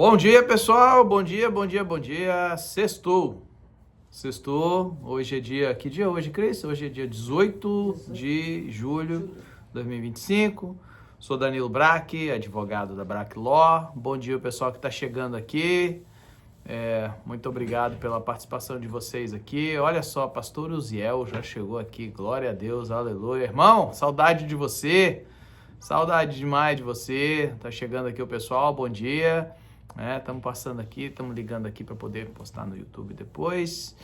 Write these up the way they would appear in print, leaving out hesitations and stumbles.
Bom dia, pessoal. Bom dia, bom dia, bom dia. Sextou. Sextou. Hoje é dia... Que dia é hoje, Cris? Hoje é dia 18 de julho de 2025. Sou Danilo Braque, advogado da Braque Law. Bom dia, pessoal que está chegando aqui. Muito obrigado pela participação de vocês aqui. Olha só, pastor Uziel já chegou aqui. Glória a Deus, aleluia. Irmão, saudade de você. Saudade demais de você. Tá chegando aqui o pessoal, bom dia. Estamos passando aqui, estamos ligando aqui para poder postar no YouTube depois.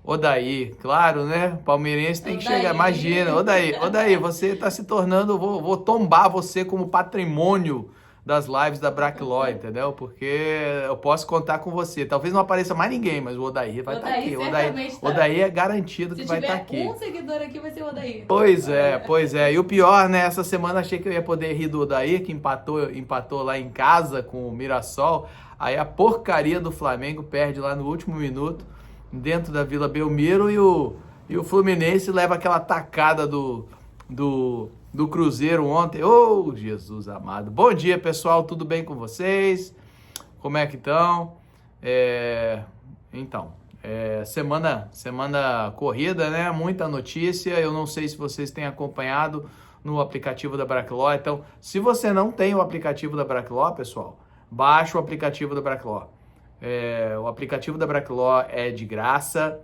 Odaí, claro, né? Palmeirense tem que chegar, imagina. Odaí, você está se tornando, vou tombar você como patrimônio das lives da Braque Law, entendeu? Porque eu posso contar com você. Talvez não apareça mais ninguém, mas o Odaí vai estar aqui. Odaí é garantido que vai estar aqui. Se tiver um seguidor aqui, vai ser o Odaí. Pois é. E o pior, né? Essa semana achei que eu ia poder rir do Odaí, que empatou lá em casa com o Mirassol. Aí a porcaria do Flamengo perde lá no último minuto, dentro da Vila Belmiro, e o Fluminense leva aquela tacada do Cruzeiro ontem. Oh, Jesus amado. Bom dia, pessoal. Tudo bem com vocês? Como é que estão? Semana corrida, né? Muita notícia. Eu não sei se vocês têm acompanhado no aplicativo da Braque Law. Então, se você não tem o aplicativo da Braque Law, pessoal, baixa o aplicativo da Braque Law. O aplicativo da Braque Law é de graça.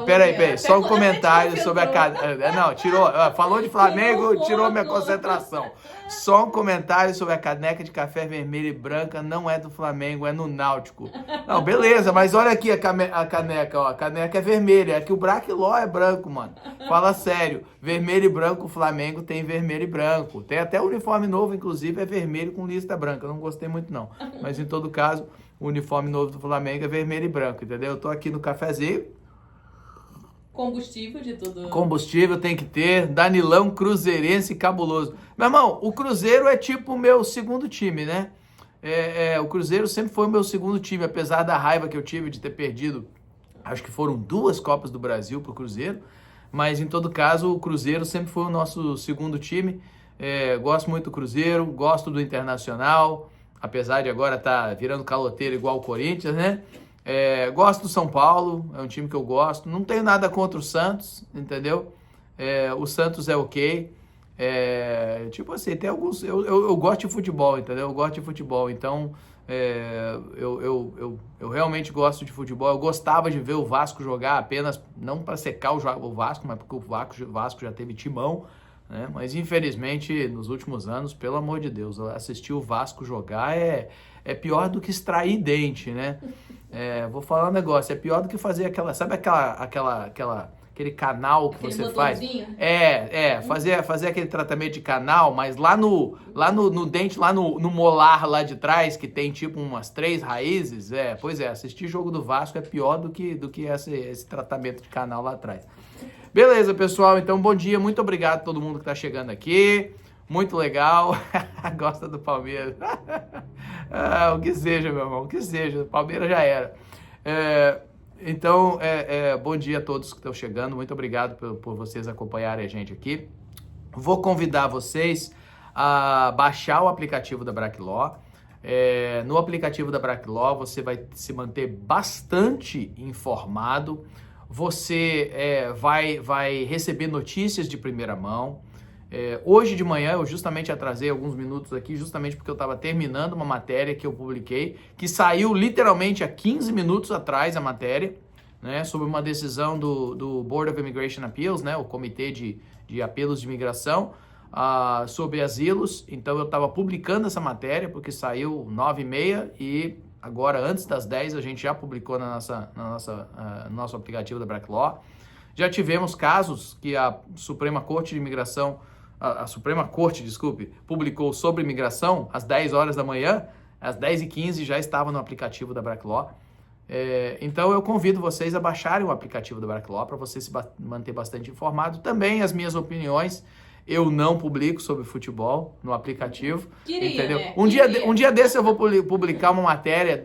Peraí, só um comentário sobre a caneca. Não, falou de Flamengo, tirou minha concentração. Só um comentário sobre a caneca de café vermelha e branca, não é do Flamengo, é no Náutico. Não, beleza, mas olha aqui a caneca, ó. A caneca é vermelha, é que o Braque Law é branco, mano. Fala sério, vermelho e branco, o Flamengo tem vermelho e branco. Tem até o uniforme novo, inclusive, é vermelho com lista branca. Eu não gostei muito, não. Mas em todo caso, o uniforme novo do Flamengo é vermelho e branco, entendeu? Eu tô aqui no cafezinho. Combustível de tudo. Combustível tem que ter. Danilão cruzeirense cabuloso. Meu irmão, o Cruzeiro é tipo o meu segundo time, né? O Cruzeiro sempre foi o meu segundo time, apesar da raiva que eu tive de ter perdido. Acho que foram 2 Copas do Brasil pro Cruzeiro. Mas em todo caso, o Cruzeiro sempre foi o nosso segundo time. Gosto muito do Cruzeiro, gosto do Internacional. Apesar de agora estar virando caloteiro igual o Corinthians, né? Gosto do São Paulo, é um time que eu gosto. Não tenho nada contra o Santos, entendeu? O Santos é ok. Tipo assim, tem alguns... Eu gosto de futebol, entendeu? Eu gosto de futebol, então... Eu realmente gosto de futebol. Eu gostava de ver o Vasco jogar apenas, não para secar o Vasco, mas porque o Vasco já teve timão, né? Mas infelizmente, nos últimos anos, pelo amor de Deus, assistir o Vasco jogar é pior do que extrair dente, né? Vou falar um negócio, é pior do que fazer sabe aquele canal que você faz? Fazer aquele tratamento de canal, mas lá no dente, lá no molar lá de trás, que tem tipo umas 3 raízes, assistir jogo do Vasco é pior do que esse tratamento de canal lá atrás. Beleza, pessoal, então bom dia, muito obrigado a todo mundo que tá chegando aqui. Muito legal. Gosta do Palmeiras. O que seja, meu irmão. O que seja. O Palmeiras já era. Então, bom dia a todos que estão chegando. Muito obrigado por vocês acompanharem a gente aqui. Vou convidar vocês a baixar o aplicativo da Braque Law. No aplicativo da Braque Law, você vai se manter bastante informado. Você vai receber notícias de primeira mão. Hoje de manhã eu justamente atrasei alguns minutos aqui, justamente porque eu estava terminando uma matéria que eu publiquei, que saiu literalmente há 15 minutos atrás a matéria, né, sobre uma decisão do Board of Immigration Appeals, né, o Comitê de Apelos de Imigração, sobre asilos. Então eu estava publicando essa matéria porque saiu 9h30 e agora antes das 10 a gente já publicou no nosso aplicativo da Braque Law. Já tivemos casos que a Suprema Corte de Imigração, a Suprema Corte, publicou sobre imigração às 10 horas da manhã, às 10h15 já estava no aplicativo da Braque Law. Então eu convido vocês a baixarem o aplicativo da Braque Law para você se manter bastante informado. Também as minhas opiniões, eu não publico sobre futebol no aplicativo, entendeu? Né? Um dia desse eu vou publicar uma matéria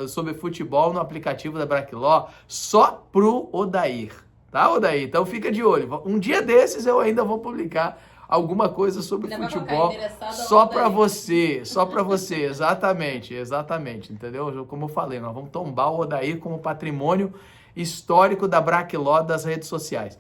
sobre futebol no aplicativo da Braque Law só pro Odair. Tá, Odair? Então fica de olho. Um dia desses eu ainda vou publicar alguma coisa sobre Ainda vai colocar futebol endereçado só ao para Odair. você, exatamente, entendeu? Como eu falei, nós vamos tombar o Odair como patrimônio histórico da Brackló das redes sociais.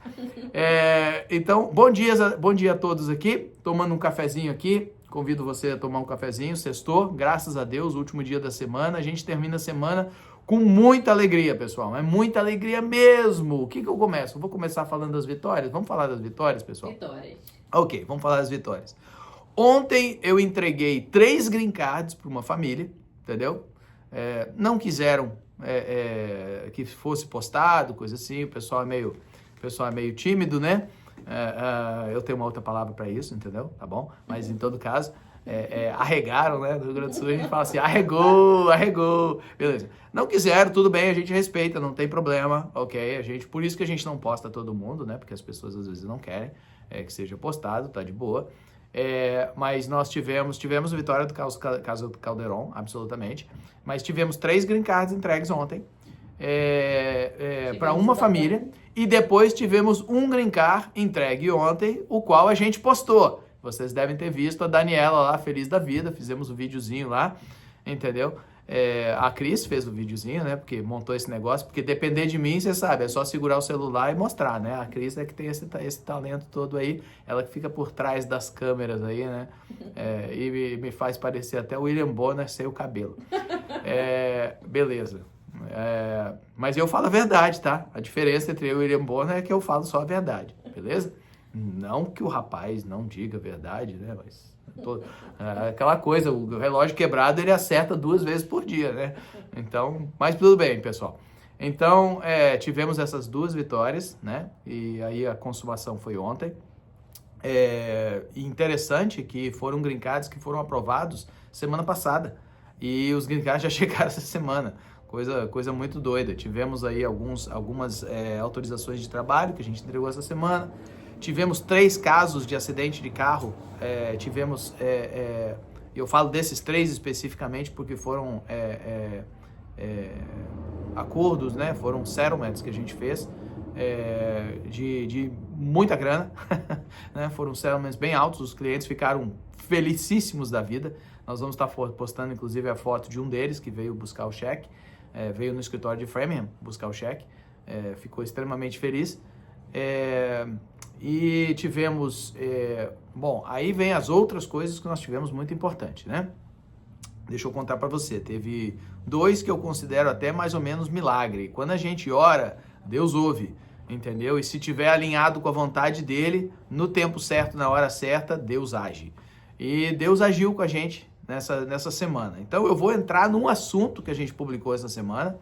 Então, bom dia a todos aqui, tomando um cafezinho aqui, convido você a tomar um cafezinho, sextou, graças a Deus, último dia da semana, a gente termina a semana com muita alegria, pessoal, é muita alegria mesmo. O que eu começo? Vou começar falando das vitórias? Vamos falar das vitórias, pessoal? Vitórias. Ok, vamos falar das vitórias. Ontem eu entreguei 3 green cards para uma família, entendeu? Não quiseram que fosse postado, coisa assim, o pessoal é meio tímido, né? Eu tenho uma outra palavra para isso, entendeu? Tá bom? Mas em todo caso, arregaram, né? No Rio Grande do Sul a gente fala assim, arregou, beleza. Não quiseram, tudo bem, a gente respeita, não tem problema, ok? Por isso que a gente não posta todo mundo, né? Porque as pessoas às vezes não querem que seja postado, tá de boa. Mas nós tivemos vitória do caso do Calderon, absolutamente. Mas tivemos 3 green cards entregues ontem para uma família. E depois tivemos um green card entregue ontem, o qual a gente postou. Vocês devem ter visto a Daniela lá, feliz da vida. Fizemos um videozinho lá, entendeu? A Cris fez o videozinho, né? Porque montou esse negócio. Porque depender de mim, você sabe, é só segurar o celular e mostrar, né? A Cris é que tem esse talento todo aí. Ela que fica por trás das câmeras aí, né? E me faz parecer até o William Bonner sem o cabelo. Beleza. Mas eu falo a verdade, tá? A diferença entre eu e o William Bonner é que eu falo só a verdade, beleza? Não que o rapaz não diga a verdade, né? Mas aquela coisa, o relógio quebrado ele acerta 2 vezes por dia, né? Então, mas tudo bem, pessoal. Então, tivemos essas 2 vitórias, né? E aí a consumação foi ontem. Interessante que foram green cards que foram aprovados semana passada. E os green cards já chegaram essa semana. Coisa muito doida. Tivemos aí algumas autorizações de trabalho que a gente entregou essa semana. Tivemos 3 casos de acidente de carro. Eu falo desses 3 especificamente porque foram acordos, né? Foram settlements que a gente fez de muita grana. Né? Foram settlements bem altos. Os clientes ficaram felicíssimos da vida. Nós vamos estar postando, inclusive, a foto de um deles que veio buscar o cheque. Veio no escritório de Framingham buscar o cheque. Ficou extremamente feliz. E tivemos... aí vem as outras coisas que nós tivemos muito importante, né? Deixa eu contar para você. Teve 2 que eu considero até mais ou menos milagre. Quando a gente ora, Deus ouve, entendeu? E se tiver alinhado com a vontade dele, no tempo certo, na hora certa, Deus age. E Deus agiu com a gente nessa semana. Então eu vou entrar num assunto que a gente publicou essa semana,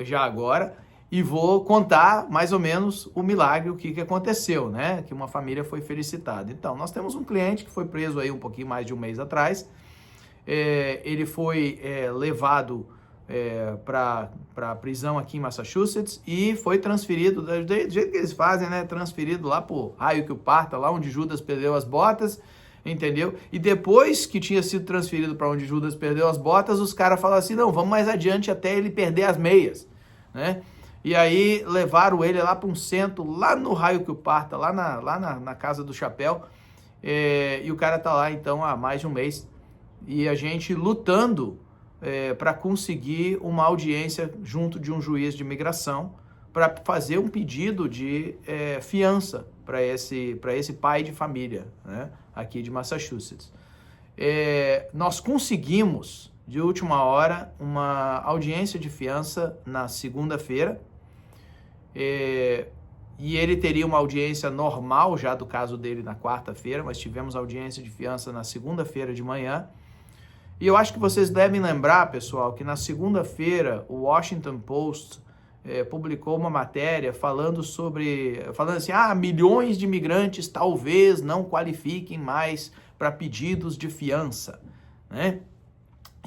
já agora, e vou contar mais ou menos o milagre, o que aconteceu, né? Que uma família foi felicitada. Então, nós temos um cliente que foi preso aí um pouquinho mais de um mês atrás. Ele foi levado para a prisão aqui em Massachusetts e foi transferido, do jeito que eles fazem, né? Transferido lá pro raio que o parta, lá onde Judas perdeu as botas, entendeu? E depois que tinha sido transferido para onde Judas perdeu as botas, os caras falaram assim, não, vamos mais adiante até ele perder as meias, né? E aí levaram ele lá para um centro, lá no raio que o parta, lá na Casa do Chapéu, e o cara tá lá então há mais de um mês, e a gente lutando para conseguir uma audiência junto de um juiz de imigração para fazer um pedido de fiança para esse pai de família, né, aqui de Massachusetts. Nós conseguimos, de última hora, uma audiência de fiança na segunda-feira, e ele teria uma audiência normal já do caso dele na quarta-feira, mas tivemos audiência de fiança na segunda-feira de manhã. E eu acho que vocês devem lembrar, pessoal, que na segunda-feira o Washington Post publicou uma matéria falando assim, milhões de imigrantes talvez não qualifiquem mais para pedidos de fiança, né?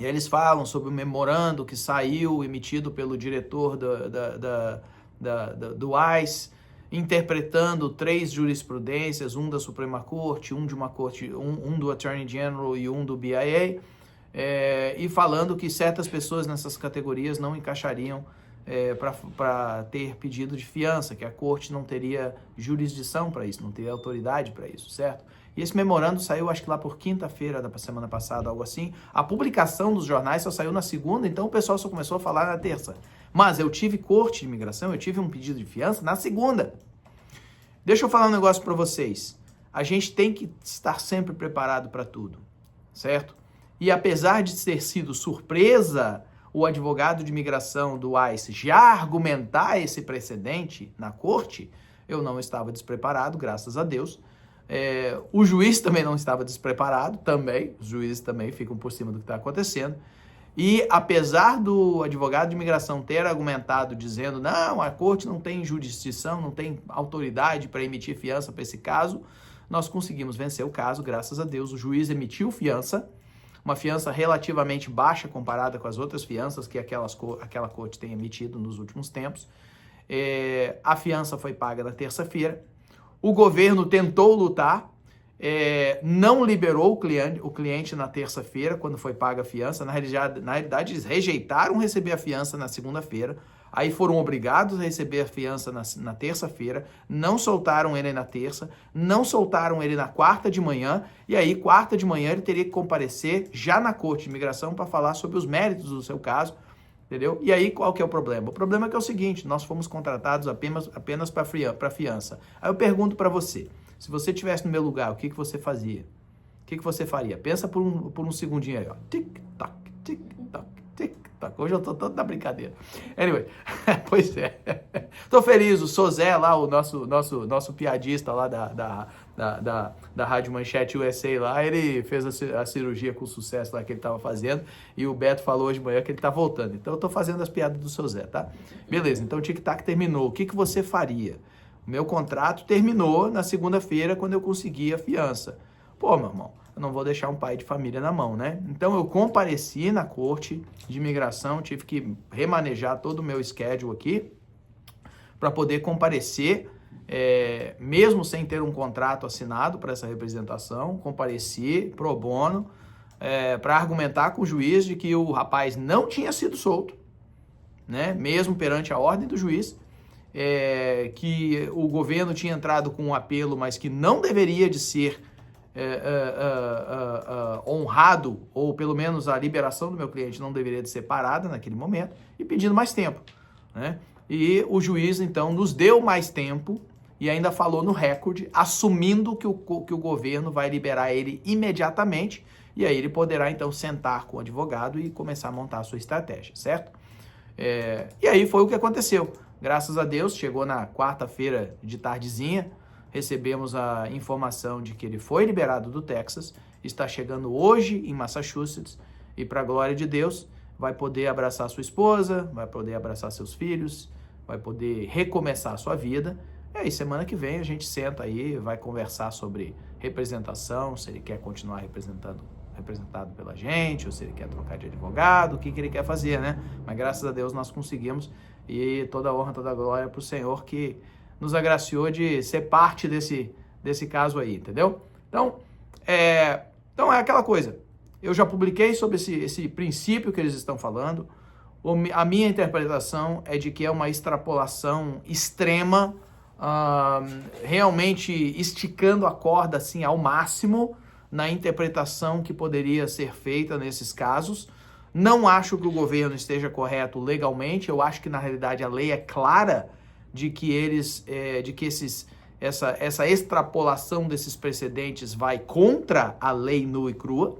E eles falam sobre o memorando que saiu, emitido pelo diretor do ICE, interpretando 3 jurisprudências, um da Suprema Corte, um de uma corte, um do Attorney General e um do BIA, e falando que certas pessoas nessas categorias não encaixariam para ter pedido de fiança, que a corte não teria jurisdição para isso, não teria autoridade para isso, certo? E esse memorando saiu, acho que lá por quinta-feira da semana passada, algo assim. A publicação dos jornais só saiu na segunda, então o pessoal só começou a falar na terça. Mas eu tive corte de imigração, eu tive um pedido de fiança na segunda. Deixa eu falar um negócio para vocês. A gente tem que estar sempre preparado para tudo, certo? E apesar de ter sido surpresa o advogado de imigração do ICE já argumentar esse precedente na corte, eu não estava despreparado, graças a Deus. O juiz também não estava despreparado, também. Os juízes também ficam por cima do que está acontecendo. E apesar do advogado de imigração ter argumentado dizendo não, a corte não tem jurisdição, não tem autoridade para emitir fiança para esse caso, nós conseguimos vencer o caso, graças a Deus. O juiz emitiu fiança, uma fiança relativamente baixa comparada com as outras fianças que aquela corte tem emitido nos últimos tempos. A fiança foi paga na terça-feira. O governo tentou lutar, não liberou o cliente na terça-feira, quando foi paga a fiança. Na realidade, eles rejeitaram receber a fiança na segunda-feira, aí foram obrigados a receber a fiança na terça-feira, não soltaram ele na terça, não soltaram ele na quarta de manhã, e aí, quarta de manhã, ele teria que comparecer já na Corte de Imigração para falar sobre os méritos do seu caso, entendeu? E aí, qual que é o problema? O problema é que é o seguinte, nós fomos contratados apenas para fiança. Aí eu pergunto para você, se você estivesse no meu lugar, o que você fazia? O que você faria? Pensa por um segundinho aí, ó. Tic-tac, tic-tac, tic-tac. Hoje eu tô todo na brincadeira. Anyway, pois é. Tô feliz, o Sozé lá, o nosso piadista lá da Rádio Manchete USA lá, ele fez a cirurgia com sucesso lá que ele tava fazendo, e o Beto falou hoje de manhã que ele tá voltando. Então eu tô fazendo as piadas do Sozé, tá? Beleza, então o tic-tac terminou. O que você faria? O meu contrato terminou na segunda-feira, quando eu consegui a fiança. Pô, meu irmão, eu não vou deixar um pai de família na mão, né? Então eu compareci na corte de imigração, tive que remanejar todo o meu schedule aqui para poder comparecer, mesmo sem ter um contrato assinado para essa representação. Compareci pro bono para argumentar com o juiz de que o rapaz não tinha sido solto, né? Mesmo perante a ordem do juiz. Que o governo tinha entrado com um apelo, mas que não deveria de ser honrado, ou pelo menos a liberação do meu cliente não deveria de ser parada naquele momento, e pedindo mais tempo, né? E o juiz, então, nos deu mais tempo e ainda falou no recorde, assumindo que o governo vai liberar ele imediatamente, e aí ele poderá, então, sentar com o advogado e começar a montar a sua estratégia, certo? E aí foi o que aconteceu. Graças a Deus, chegou na quarta-feira de tardezinha, recebemos a informação de que ele foi liberado do Texas, está chegando hoje em Massachusetts, e para a glória de Deus, vai poder abraçar sua esposa, vai poder abraçar seus filhos, vai poder recomeçar a sua vida. E aí, semana que vem, a gente senta aí, vai conversar sobre representação, se ele quer continuar representado pela gente, ou se ele quer trocar de advogado, o que ele quer fazer, né? Mas graças a Deus nós conseguimos, e toda a honra, toda a glória para o Senhor que nos agraciou de ser parte desse caso aí, entendeu? Então é aquela coisa, eu já publiquei sobre esse princípio que eles estão falando. A minha interpretação é de que é uma extrapolação extrema, realmente esticando a corda assim ao máximo na interpretação que poderia ser feita nesses casos. Não acho que o governo esteja correto legalmente, eu acho que na realidade a lei é clara de que essa extrapolação desses precedentes vai contra a lei nua e crua.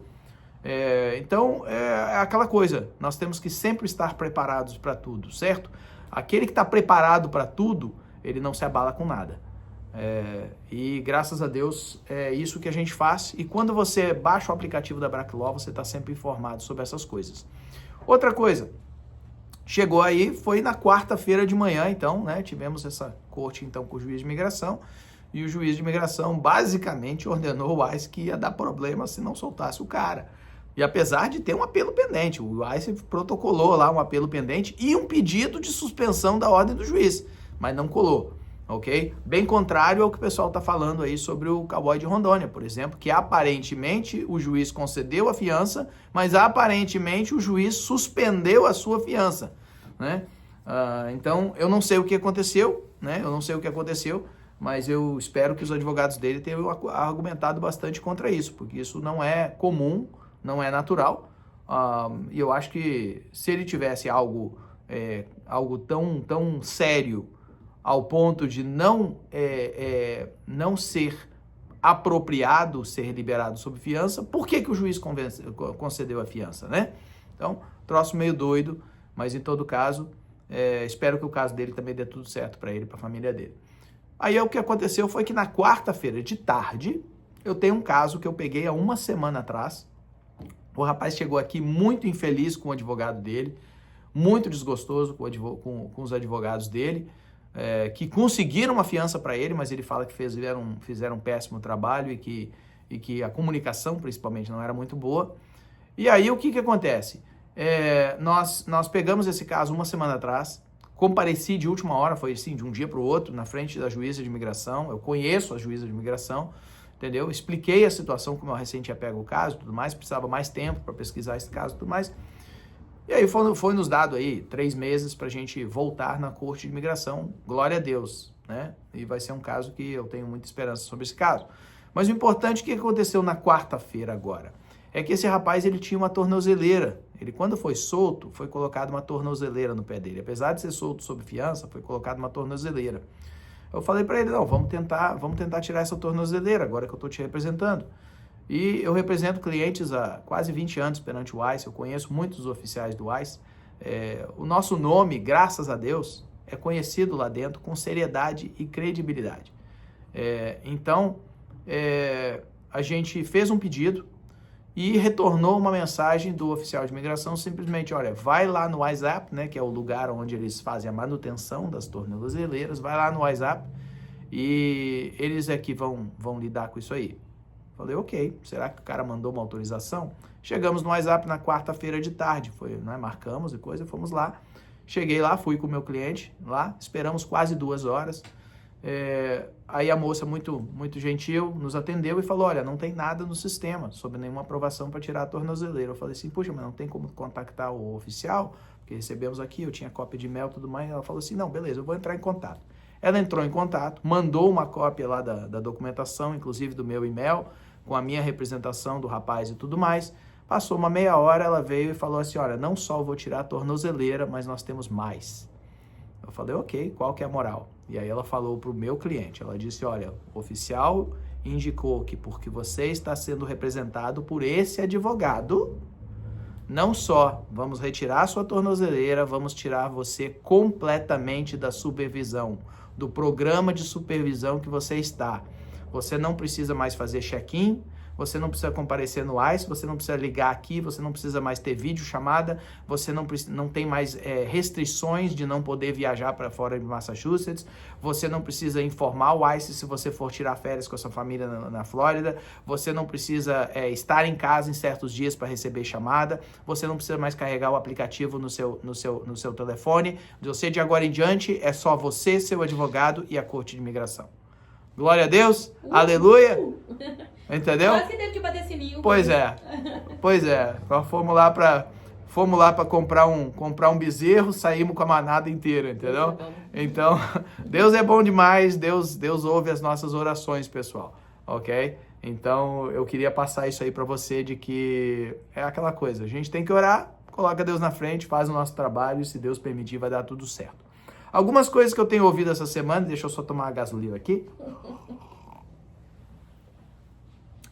Então, é aquela coisa, nós temos que sempre estar preparados para tudo, certo? Aquele que está preparado para tudo, ele não se abala com nada. E graças a Deus é isso que a gente faz. E quando você baixa o aplicativo da Braclaw, você está sempre informado sobre essas coisas. Outra coisa, chegou aí, foi na quarta-feira de manhã, então, né? Tivemos essa corte então com o juiz de imigração, e o juiz de imigração basicamente ordenou o ICE que ia dar problema se não soltasse o cara. E apesar de ter um apelo pendente, o ICE protocolou lá um apelo pendente e um pedido de suspensão da ordem do juiz, mas não colou. Ok? Bem contrário ao que o pessoal está falando aí sobre o Cowboy de Rondônia, por exemplo, que aparentemente o juiz concedeu a fiança, mas aparentemente o juiz suspendeu a sua fiança, né? Então, eu não sei o que aconteceu, né? Eu não sei o que aconteceu, mas eu espero que os advogados dele tenham argumentado bastante contra isso, porque isso não é comum, não é natural. E eu acho que se ele tivesse algo tão sério ao ponto de não ser apropriado ser liberado sob fiança, por que o juiz concedeu a fiança, né? Então, troço meio doido, mas em todo caso, espero que o caso dele também dê tudo certo para ele e para a família dele. Aí o que aconteceu foi que na quarta-feira de tarde, eu tenho um caso que eu peguei há uma semana atrás. O rapaz chegou aqui muito infeliz com o advogado dele, muito desgostoso com os advogados dele, que conseguiram uma fiança para ele, mas ele fala que fizeram um péssimo trabalho e que a comunicação, principalmente, não era muito boa. E aí, o que acontece? Nós pegamos esse caso uma semana atrás, compareci de última hora, foi assim, de um dia para o outro, na frente da juíza de imigração. Eu conheço a juíza de imigração, entendeu? Expliquei a situação, como eu recente tinha pego o caso, tudo mais, precisava mais tempo para pesquisar esse caso, tudo mais. E aí foi nos dado aí 3 meses para a gente voltar na corte de imigração, glória a Deus, né? E vai ser um caso que eu tenho muita esperança sobre esse caso. Mas o importante, o que aconteceu na quarta-feira agora? É que esse rapaz, ele tinha uma tornozeleira. Ele, quando foi solto, foi colocado uma tornozeleira no pé dele. Apesar de ser solto sob fiança, foi colocado uma tornozeleira. Eu falei para ele, não, vamos tentar tirar essa tornozeleira, agora que eu estou te representando. E eu represento clientes há quase 20 anos perante o ICE, eu conheço muitos oficiais do ICE. O nosso nome, graças a Deus, é conhecido lá dentro com seriedade e credibilidade. Então, a gente fez um pedido e retornou uma mensagem do oficial de imigração, simplesmente, olha, vai lá no WhatsApp, né, que é o lugar onde eles fazem a manutenção das tornozeleiras, vai lá no WhatsApp e eles é que vão lidar com isso aí. Falei, ok, será que o cara mandou uma autorização? Chegamos no WhatsApp na quarta-feira de tarde, marcamos e coisa, fomos lá. Cheguei lá, fui com o meu cliente lá, esperamos quase 2 horas. Aí a moça, muito gentil, nos atendeu e falou, olha, não tem nada no sistema sobre nenhuma aprovação para tirar a tornozeleira. Eu falei assim, puxa, mas não tem como contactar o oficial? Porque recebemos aqui, eu tinha cópia de e-mail e tudo mais. Ela falou assim, não, beleza, eu vou entrar em contato. Ela entrou em contato, mandou uma cópia lá da documentação, inclusive do meu e-mail, com a minha representação do rapaz e tudo mais. Passou uma meia hora, ela veio e falou assim, olha, não só vou tirar a tornozeleira, mas nós temos mais. Eu falei, ok, qual que é a moral? E aí ela falou para o meu cliente, ela disse, olha, o oficial indicou que porque você está sendo representado por esse advogado, não só vamos retirar a sua tornozeleira, vamos tirar você completamente da supervisão, do programa de supervisão que você está. Você não precisa mais fazer check-in, você não precisa comparecer no ICE, você não precisa ligar aqui, você não precisa mais ter videochamada, você não tem mais restrições de não poder viajar para fora de Massachusetts, você não precisa informar o ICE se você for tirar férias com a sua família na Flórida, você não precisa estar em casa em certos dias para receber chamada, você não precisa mais carregar o aplicativo no seu telefone, de agora em diante é só você, seu advogado e a Corte de Imigração. Glória a Deus, aleluia, entendeu? Quase que teve que bater sininho. Pois é, fomos lá para comprar um bezerro, saímos com a manada inteira, entendeu? Então, Deus é bom demais, Deus ouve as nossas orações, pessoal, ok? Então, eu queria passar isso aí para você, de que é aquela coisa, a gente tem que orar, coloca Deus na frente, faz o nosso trabalho e se Deus permitir vai dar tudo certo. Algumas coisas que eu tenho ouvido essa semana, deixa eu só tomar uma gasolina aqui.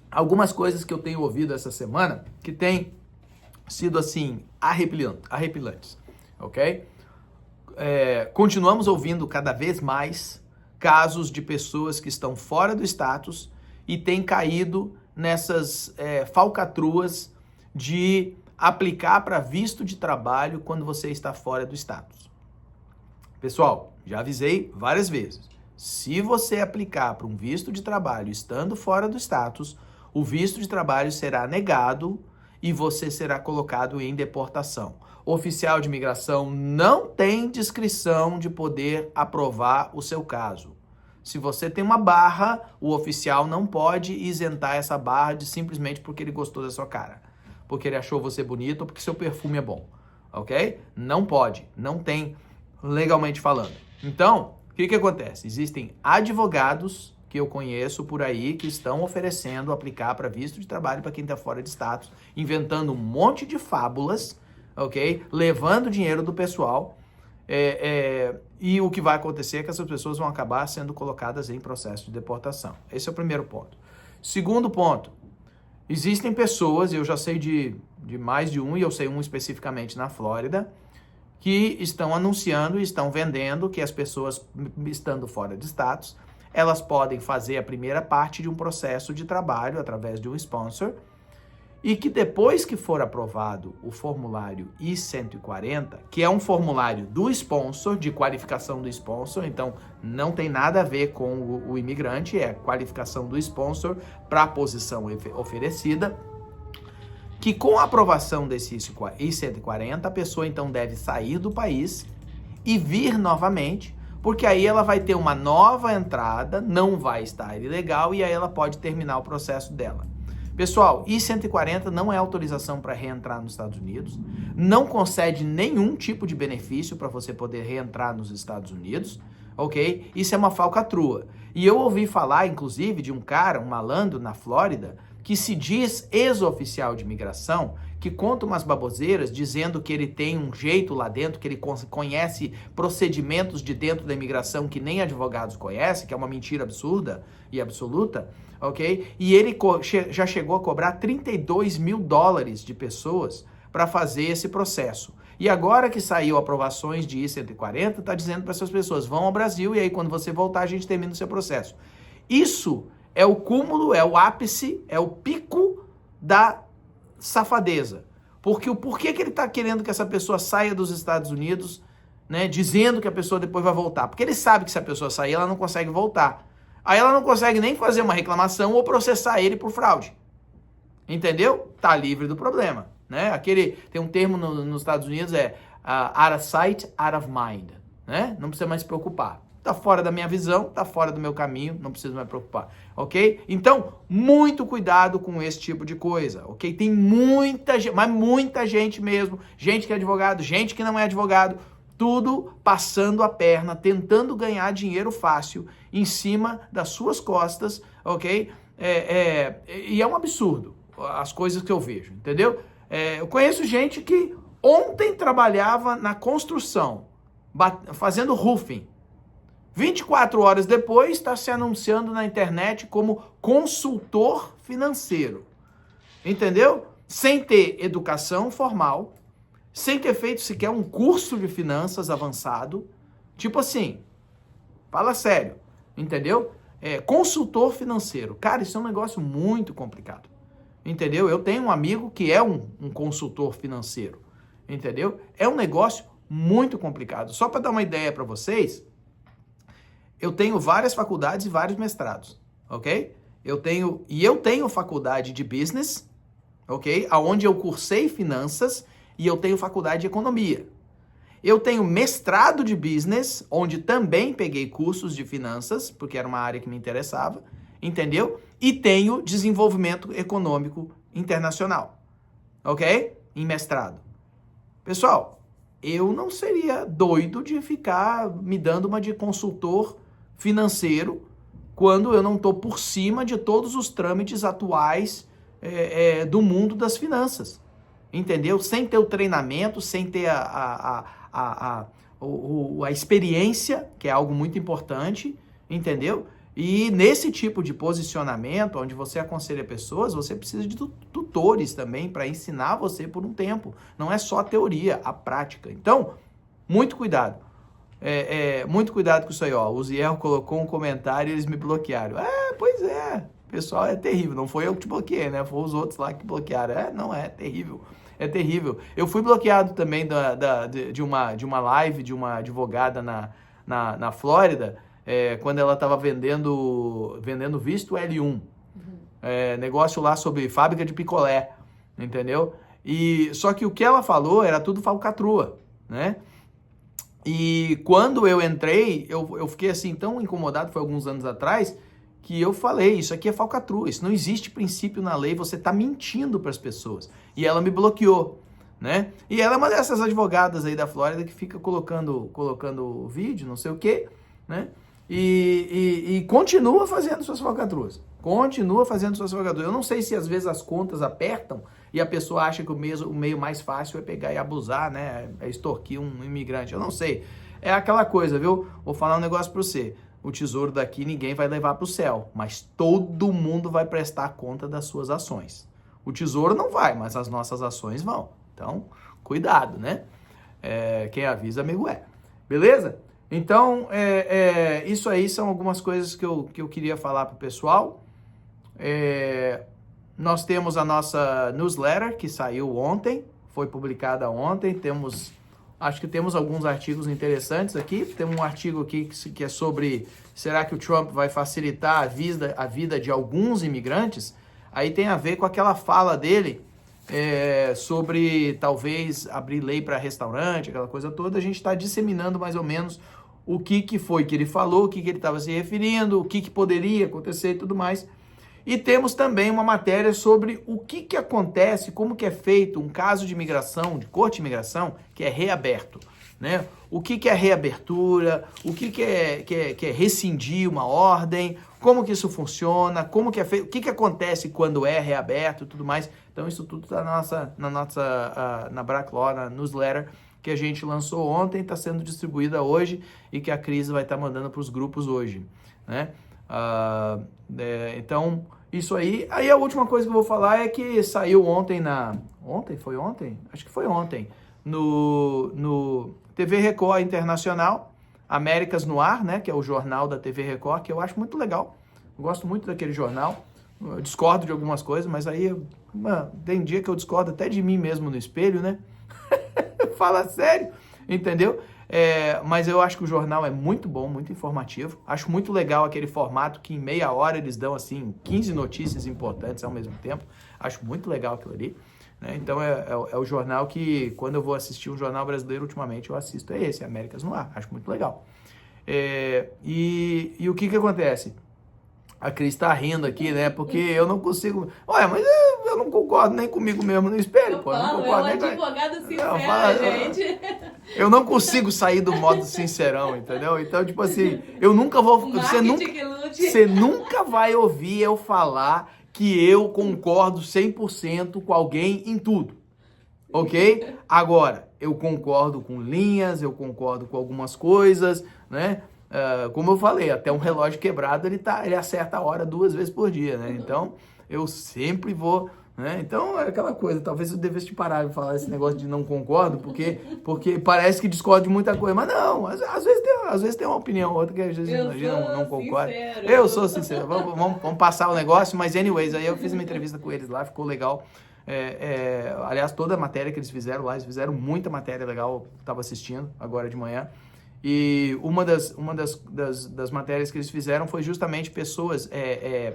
Algumas coisas que eu tenho ouvido essa semana que tem sido assim, arrepilantes, ok? Continuamos ouvindo cada vez mais casos de pessoas que estão fora do status e têm caído nessas falcatruas de aplicar para visto de trabalho quando você está fora do status. Pessoal, já avisei várias vezes, se você aplicar para um visto de trabalho estando fora do status, o visto de trabalho será negado e você será colocado em deportação. O oficial de imigração não tem discrição de poder aprovar o seu caso. Se você tem uma barra, o oficial não pode isentar essa barra simplesmente porque ele gostou da sua cara, porque ele achou você bonito ou porque seu perfume é bom, ok? Não pode, não tem. legalmente falando. Então, o que acontece? Existem advogados que eu conheço por aí que estão oferecendo aplicar para visto de trabalho para quem está fora de status, inventando um monte de fábulas, ok? Levando dinheiro do pessoal. E o que vai acontecer é que essas pessoas vão acabar sendo colocadas em processo de deportação. Esse é o primeiro ponto. Segundo ponto, existem pessoas, eu já sei de mais de um, e eu sei um especificamente na Flórida, que estão anunciando e estão vendendo que as pessoas, estando fora de status, elas podem fazer a primeira parte de um processo de trabalho através de um sponsor e que depois que for aprovado o formulário I-140, que é um formulário do sponsor, de qualificação do sponsor, então não tem nada a ver com o imigrante, é a qualificação do sponsor para a posição oferecida, que com a aprovação desse I-140, a pessoa então deve sair do país e vir novamente, porque aí ela vai ter uma nova entrada, não vai estar ilegal e aí ela pode terminar o processo dela. Pessoal, I-140 não é autorização para reentrar nos Estados Unidos, não concede nenhum tipo de benefício para você poder reentrar nos Estados Unidos, ok? Isso é uma falcatrua. E eu ouvi falar, inclusive, de um cara, um malandro na Flórida, que se diz ex-oficial de imigração, que conta umas baboseiras dizendo que ele tem um jeito lá dentro, que ele conhece procedimentos de dentro da imigração que nem advogados conhecem, que é uma mentira absurda e absoluta, ok? E ele já chegou a cobrar $32 mil de pessoas para fazer esse processo. E agora que saiu aprovações de I-140, está dizendo para essas pessoas, vão ao Brasil e aí quando você voltar a gente termina o seu processo. Isso é o cúmulo, é o ápice, é o pico da safadeza. Porque o porquê que ele está querendo que essa pessoa saia dos Estados Unidos, né, dizendo que a pessoa depois vai voltar? Porque ele sabe que se a pessoa sair, ela não consegue voltar. Aí ela não consegue nem fazer uma reclamação ou processar ele por fraude. Entendeu? Tá livre do problema, né? Tem um termo nos Estados Unidos, out of sight, out of mind, né? Não precisa mais se preocupar. Tá fora da minha visão, tá fora do meu caminho, não preciso mais preocupar, ok? Então, muito cuidado com esse tipo de coisa, ok? Tem muita gente, mas muita gente mesmo, gente que é advogado, gente que não é advogado, tudo passando a perna, tentando ganhar dinheiro fácil em cima das suas costas, ok? E é um absurdo as coisas que eu vejo, entendeu? Eu conheço gente que ontem trabalhava na construção, fazendo roofing. 24 horas depois está se anunciando na internet como consultor financeiro, entendeu? Sem ter educação formal, sem ter feito sequer um curso de finanças avançado, tipo assim, fala sério, entendeu? Consultor financeiro, cara, isso é um negócio muito complicado, entendeu? Eu tenho um amigo que é um consultor financeiro, entendeu? É um negócio muito complicado. Só para dar uma ideia para vocês, eu tenho várias faculdades e vários mestrados, ok? Eu tenho faculdade de business, ok? Aonde eu cursei finanças e eu tenho faculdade de economia. Eu tenho mestrado de business, onde também peguei cursos de finanças, porque era uma área que me interessava, entendeu? E tenho desenvolvimento econômico internacional, ok? Em mestrado. Pessoal, eu não seria doido de ficar me dando uma de consultor financeiro quando eu não estou por cima de todos os trâmites atuais do mundo das finanças, entendeu? Sem ter o treinamento, sem ter a experiência, que é algo muito importante, entendeu? E nesse tipo de posicionamento, onde você aconselha pessoas, você precisa de tutores também para ensinar você por um tempo. Não é só a teoria, a prática. Então, muito cuidado. Muito cuidado com isso aí, ó. O Ziel colocou um comentário e eles me bloquearam. Pois é. Pessoal, é terrível. Não foi eu que te bloqueei, né? Foi os outros lá que bloquearam. Não, é terrível. É terrível. Eu fui bloqueado também de uma live de uma advogada na Flórida, quando ela estava vendendo visto L1. Negócio lá sobre fábrica de picolé, entendeu? Só que o que ela falou era tudo falcatrua, né? E quando eu entrei, eu fiquei assim tão incomodado, foi alguns anos atrás, que eu falei, isso aqui é falcatrua, isso não existe princípio na lei, você está mentindo para as pessoas. E ela me bloqueou, né? E ela é uma dessas advogadas aí da Flórida que fica colocando vídeo, não sei o quê, né? E continua fazendo suas falcatruas. Continua fazendo suas falcatruas. Eu não sei se às vezes as contas apertam e a pessoa acha que o meio mais fácil é pegar e abusar, né? É extorquir um imigrante. Eu não sei. É aquela coisa, viu? Vou falar um negócio pra você. O tesouro daqui ninguém vai levar pro céu, mas todo mundo vai prestar conta das suas ações. O tesouro não vai, mas as nossas ações vão. Então, cuidado, né? Quem avisa, amigo é. Beleza? Então, isso aí são algumas coisas que eu queria falar pro pessoal. Nós temos a nossa newsletter, que saiu ontem, foi publicada ontem. Acho que temos alguns artigos interessantes aqui. Tem um artigo aqui que é sobre, será que o Trump vai facilitar a vida de alguns imigrantes? Aí tem a ver com aquela fala dele sobre talvez abrir lei para restaurante, aquela coisa toda. A gente está disseminando mais ou menos o que foi que ele falou, o que ele estava se referindo, o que poderia acontecer e tudo mais. E temos também uma matéria sobre o que acontece, como que é feito um caso de imigração, de corte de imigração, que é reaberto, né? O que é reabertura, o que é rescindir uma ordem, como que isso funciona, como que é feito, o que acontece quando é reaberto e tudo mais. Então isso tudo está na Brack Law, na newsletter, que a gente lançou ontem, está sendo distribuída hoje e que a Cris vai estar mandando para os grupos hoje, né? Então, isso aí. Aí a última coisa que eu vou falar é que saiu ontem Foi ontem? Acho que foi ontem. No TV Record Internacional, Américas no Ar, né? Que é o jornal da TV Record, que eu acho muito legal. Eu gosto muito daquele jornal. Eu discordo de algumas coisas, mas aí, tem dia que eu discordo até de mim mesmo no espelho, né? Fala sério, entendeu? Mas eu acho que o jornal é muito bom, muito informativo. Acho muito legal aquele formato que em meia hora eles dão, assim, 15 notícias importantes ao mesmo tempo. Acho muito legal aquilo ali, né? Então, é o jornal que, quando eu vou assistir um jornal brasileiro, ultimamente eu assisto, esse, Américas no Ar. Acho muito legal. E o que acontece? A Cris tá rindo aqui, né? Porque eu não consigo... Ué, mas eu não concordo nem comigo mesmo no espelho, pô. Não concordo nem com... advogado sincero, gente. Eu não consigo sair do modo sincerão, entendeu? Então, tipo assim, eu nunca vou... Você nunca vai ouvir eu falar que eu concordo 100% com alguém em tudo, ok? Agora, eu concordo com linhas, eu concordo com algumas coisas, né? Como eu falei, até um relógio quebrado, ele acerta a hora 2 vezes por dia, né? Então, eu sempre vou, né? Então, é aquela coisa, talvez eu devesse parar de falar esse negócio de não concordo, porque parece que discordo de muita coisa, mas não, às vezes tem uma opinião outra que às vezes a gente não concorda. Eu sou sincero, vamos passar o negócio, mas anyways, aí eu fiz uma entrevista com eles lá, ficou legal. Aliás, toda a matéria que eles fizeram lá, eles fizeram muita matéria legal, eu estava assistindo agora de manhã. E uma das matérias que eles fizeram foi justamente pessoas,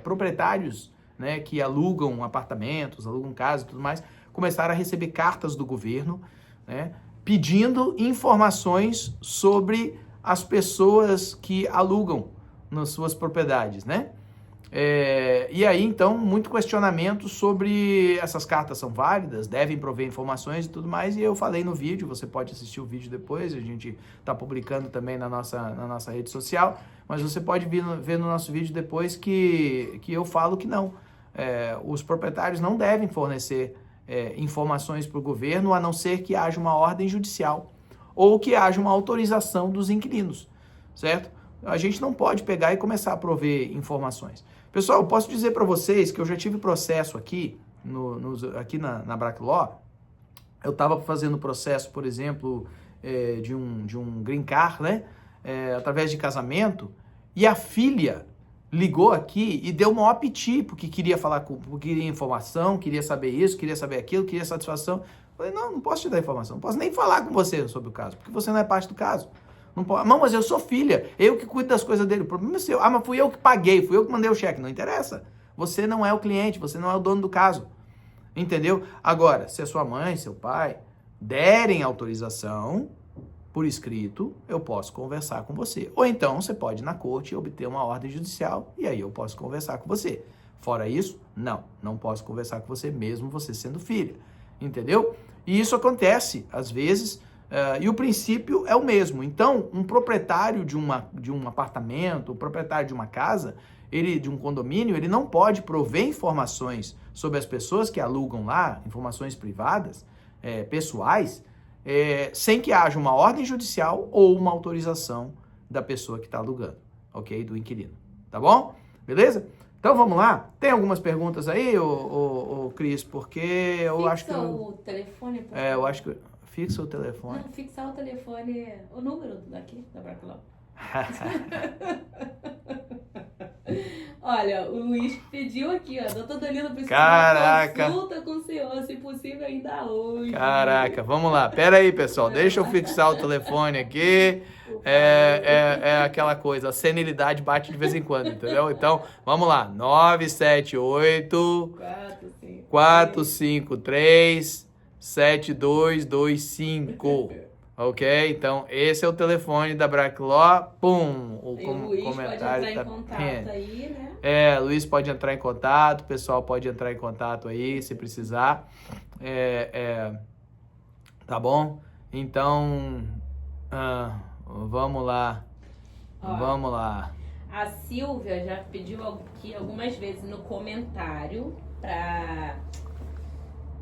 proprietários, né, que alugam apartamentos, alugam casas e tudo mais, começaram a receber cartas do governo, né, pedindo informações sobre as pessoas que alugam nas suas propriedades, né? E aí, então, muito questionamento sobre essas cartas são válidas, devem prover informações e tudo mais, e eu falei no vídeo, você pode assistir o vídeo depois, a gente está publicando também na nossa rede social, mas você pode ver no nosso vídeo depois que eu falo que não, os proprietários não devem fornecer informações para o governo, a não ser que haja uma ordem judicial, ou que haja uma autorização dos inquilinos, certo? A gente não pode pegar e começar a prover informações. Pessoal, eu posso dizer para vocês que eu já tive processo aqui, aqui na Brack Law. Eu estava fazendo processo, por exemplo, de um green card, né? Através de casamento, e a filha ligou aqui e deu maior piti, porque queria queria informação, queria saber isso, queria saber aquilo, queria satisfação. Eu falei, não posso te dar informação, não posso nem falar com você sobre o caso, porque você não é parte do caso. Não, mas eu sou filha, eu que cuido das coisas dele, o problema é seu. Mas fui eu que paguei, fui eu que mandei o cheque, não interessa. Você não é o cliente, você não é o dono do caso, entendeu? Agora, se a sua mãe, seu pai derem autorização por escrito, eu posso conversar com você. Ou então, você pode ir na corte e obter uma ordem judicial, e aí eu posso conversar com você. Fora isso, não posso conversar com você mesmo você sendo filha, entendeu? E isso acontece, às vezes, e o princípio é o mesmo. Então, um proprietário de um apartamento, um proprietário de uma casa, de um condomínio, ele não pode prover informações sobre as pessoas que alugam lá, informações privadas, pessoais, sem que haja uma ordem judicial ou uma autorização da pessoa que está alugando, ok? Do inquilino, tá bom? Beleza? Então vamos lá? Tem algumas perguntas aí, Cris? Porque eu acho que... Fixa o telefone. eu acho que... Fixa o telefone. Não, fixar o telefone, o número daqui, da Braclaw. Olha, o Luiz pediu aqui, ó. Doutor Danilo precisa de uma consulta com o senhor, se possível ainda hoje. Caraca, vamos lá. Pera aí, pessoal. Deixa eu fixar o telefone aqui. É aquela coisa, a senilidade bate de vez em quando, entendeu? Então, vamos lá. 978 453 7225. Ok? Então, esse é o telefone da Braclaw. Pum! O comentário pode entrar em contato aí, né? Luiz pode entrar em contato, o pessoal pode entrar em contato aí, se precisar. Tá bom? Então, vamos lá. Vamos lá. A Silvia já pediu aqui algumas vezes no comentário pra...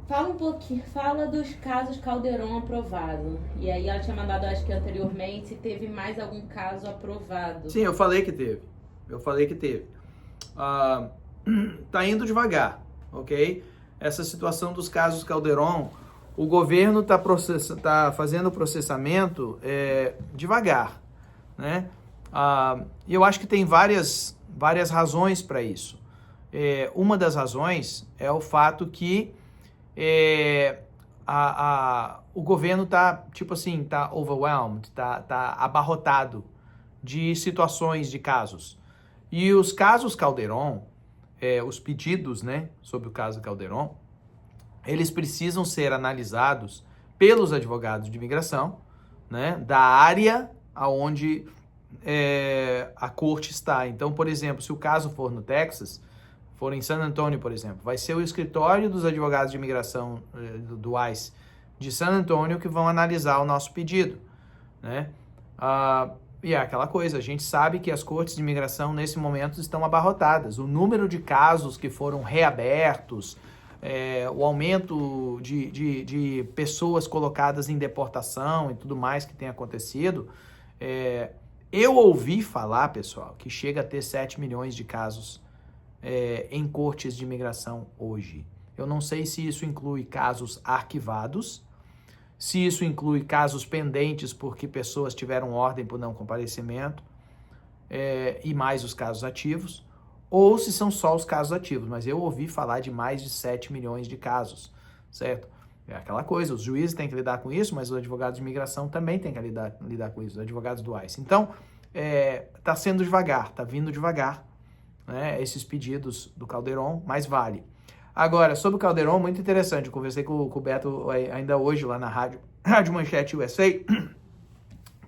Fala um pouquinho, fala dos casos Calderon aprovado. E aí ela tinha mandado, acho que anteriormente, se teve mais algum caso aprovado. Sim, eu falei que teve. Tá indo devagar, ok? Essa situação dos casos Calderon, o governo tá fazendo o processamento devagar, né? E eu acho que tem várias razões para isso. Uma das razões é o fato que o governo tá, tipo assim, tá overwhelmed, tá abarrotado de situações, de casos. E os casos Calderon, os pedidos, né, sobre o caso Calderon, eles precisam ser analisados pelos advogados de imigração, né, da área aonde a corte está. Então, por exemplo, se o caso for no Texas, for em San Antonio, por exemplo, vai ser o escritório dos advogados de imigração do ICE de San Antonio que vão analisar o nosso pedido, né? E é aquela coisa, a gente sabe que as cortes de imigração nesse momento estão abarrotadas. O número de casos que foram reabertos, o aumento de pessoas colocadas em deportação e tudo mais que tem acontecido, eu ouvi falar, pessoal, que chega a ter 7 milhões de casos em cortes de imigração hoje. Eu não sei se isso inclui casos arquivados, se isso inclui casos pendentes porque pessoas tiveram ordem por não comparecimento, e mais os casos ativos, ou se são só os casos ativos, mas eu ouvi falar de mais de 7 milhões de casos, certo? É aquela coisa, os juízes têm que lidar com isso, mas os advogados de imigração também têm que lidar com isso, os advogados do ICE. Então, tá sendo devagar, tá vindo devagar, né, esses pedidos do Calderon, mas vale. Agora, sobre o Calderon, muito interessante, eu conversei com o Beto ainda hoje lá na Rádio Manchete USA,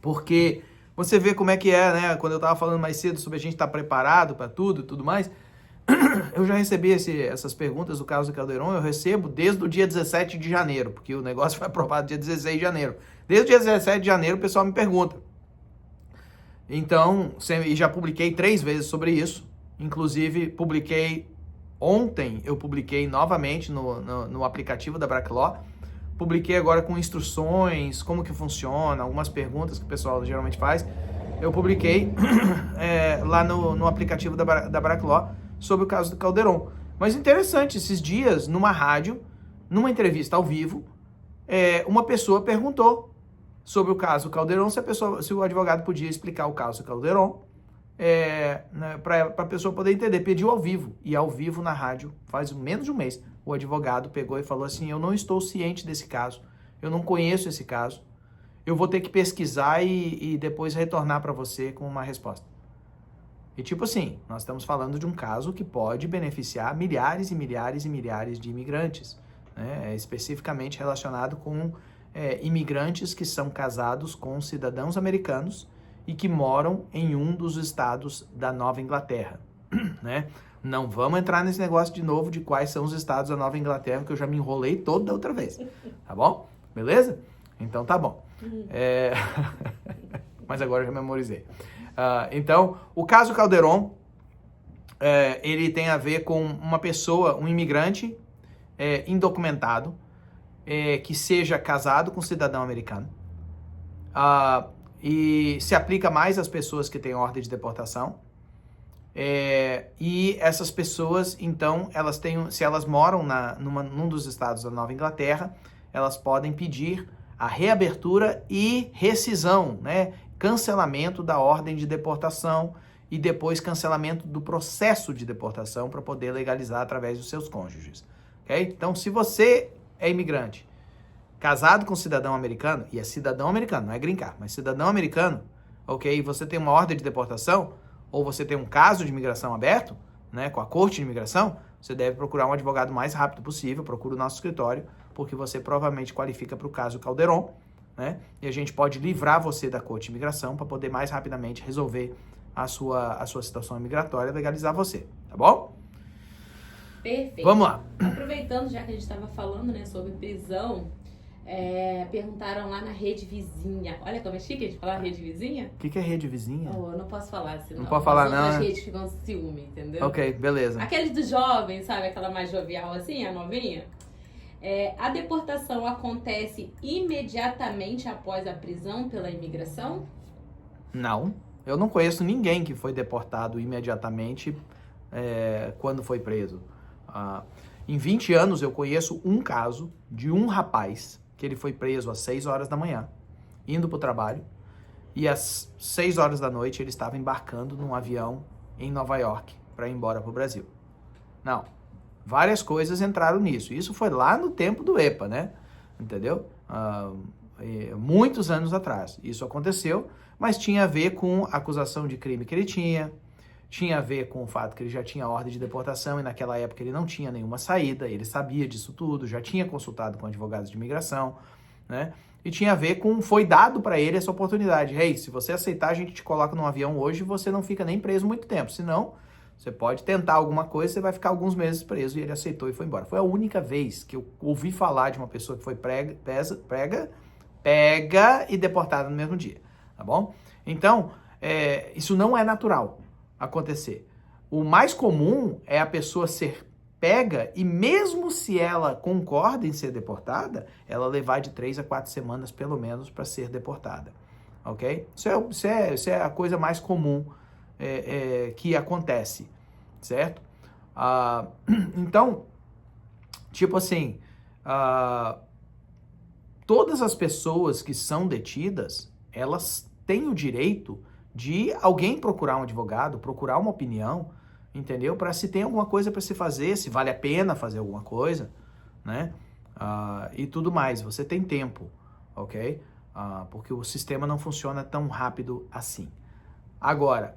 porque você vê como é que né, quando eu estava falando mais cedo sobre a gente estar preparado para tudo e tudo mais, eu já recebi essas perguntas do caso do Calderon, eu recebo desde o dia 17 de janeiro, porque o negócio foi aprovado dia 16 de janeiro. Desde o dia 17 de janeiro o pessoal me pergunta. Então, e já publiquei 3 vezes sobre isso, inclusive ontem eu publiquei novamente no aplicativo da Braclaw, publiquei agora com instruções, como que funciona, algumas perguntas que o pessoal geralmente faz, eu publiquei lá no aplicativo da Braclaw sobre o caso do Calderon. Mas interessante, esses dias, numa rádio, numa entrevista ao vivo, uma pessoa perguntou sobre o caso Calderon, se o advogado podia explicar o caso Calderon, né, para a pessoa poder entender, pediu ao vivo, e ao vivo na rádio, faz menos de um mês, o advogado pegou e falou assim, eu não estou ciente desse caso, eu não conheço esse caso, eu vou ter que pesquisar e depois retornar para você com uma resposta. E tipo assim, nós estamos falando de um caso que pode beneficiar milhares e milhares e milhares de imigrantes, né, especificamente relacionado com imigrantes que são casados com cidadãos americanos e que moram em um dos estados da Nova Inglaterra, né? Não vamos entrar nesse negócio de novo de quais são os estados da Nova Inglaterra, que eu já me enrolei toda outra vez. Tá bom? Beleza? Então tá bom. Mas agora eu já memorizei. Então, o caso Calderon, ele tem a ver com uma pessoa, um imigrante indocumentado, que seja casado com cidadão americano. E se aplica mais às pessoas que têm ordem de deportação. E essas pessoas, então, se elas moram num dos estados da Nova Inglaterra, elas podem pedir a reabertura e rescisão, né? Cancelamento da ordem de deportação e depois cancelamento do processo de deportação para poder legalizar através dos seus cônjuges. Okay? Então, se você é imigrante, casado com cidadão americano, e é cidadão americano, não é green card, mas cidadão americano, ok? Você tem uma ordem de deportação, ou você tem um caso de imigração aberto, né, com a corte de imigração, você deve procurar um advogado o mais rápido possível, procura o nosso escritório, porque você provavelmente qualifica para o caso Calderon, né? E a gente pode livrar você da corte de imigração para poder mais rapidamente resolver a sua situação migratória e legalizar você, tá bom? Perfeito. Vamos lá. Aproveitando, já que a gente estava falando, né, sobre prisão, perguntaram lá na rede vizinha. Olha como é chique a gente falar rede vizinha. O que é rede vizinha? Eu não posso falar, senão não pode falar, não. As redes ficam com ciúme, entendeu? Ok, beleza. Aquele dos jovens, sabe? Aquela mais jovial assim, a novinha. A deportação acontece imediatamente após a prisão pela imigração? Não. Eu não conheço ninguém que foi deportado imediatamente quando foi preso. Em 20 anos eu conheço um caso de um rapaz que ele foi preso às 6 horas da manhã, indo para o trabalho, e às 6 horas da noite ele estava embarcando num avião em Nova York para ir embora para o Brasil. Não. Várias coisas entraram nisso. Isso foi lá no tempo do EPA, né? Entendeu? Muitos anos atrás. Isso aconteceu, mas tinha a ver com a acusação de crime que ele tinha a ver com o fato que ele já tinha ordem de deportação e naquela época ele não tinha nenhuma saída, ele sabia disso tudo, já tinha consultado com advogados de imigração, né? E tinha a ver com, foi dado para ele essa oportunidade. Hey, se você aceitar, a gente te coloca num avião hoje e você não fica nem preso muito tempo, senão você pode tentar alguma coisa, você vai ficar alguns meses preso. E ele aceitou e foi embora. Foi a única vez que eu ouvi falar de uma pessoa que foi pega e deportada no mesmo dia, tá bom? Então, isso não é natural acontecer. O mais comum é a pessoa ser pega e mesmo se ela concorda em ser deportada, ela levar de 3 a 4 semanas pelo menos para ser deportada, ok? Isso é a coisa mais comum que acontece, certo? Então, tipo assim, todas as pessoas que são detidas, elas têm o direito de alguém procurar um advogado, procurar uma opinião, entendeu? Para se tem alguma coisa para se fazer, se vale a pena fazer alguma coisa, né? E tudo mais. Você tem tempo, ok? Porque o sistema não funciona tão rápido assim. Agora,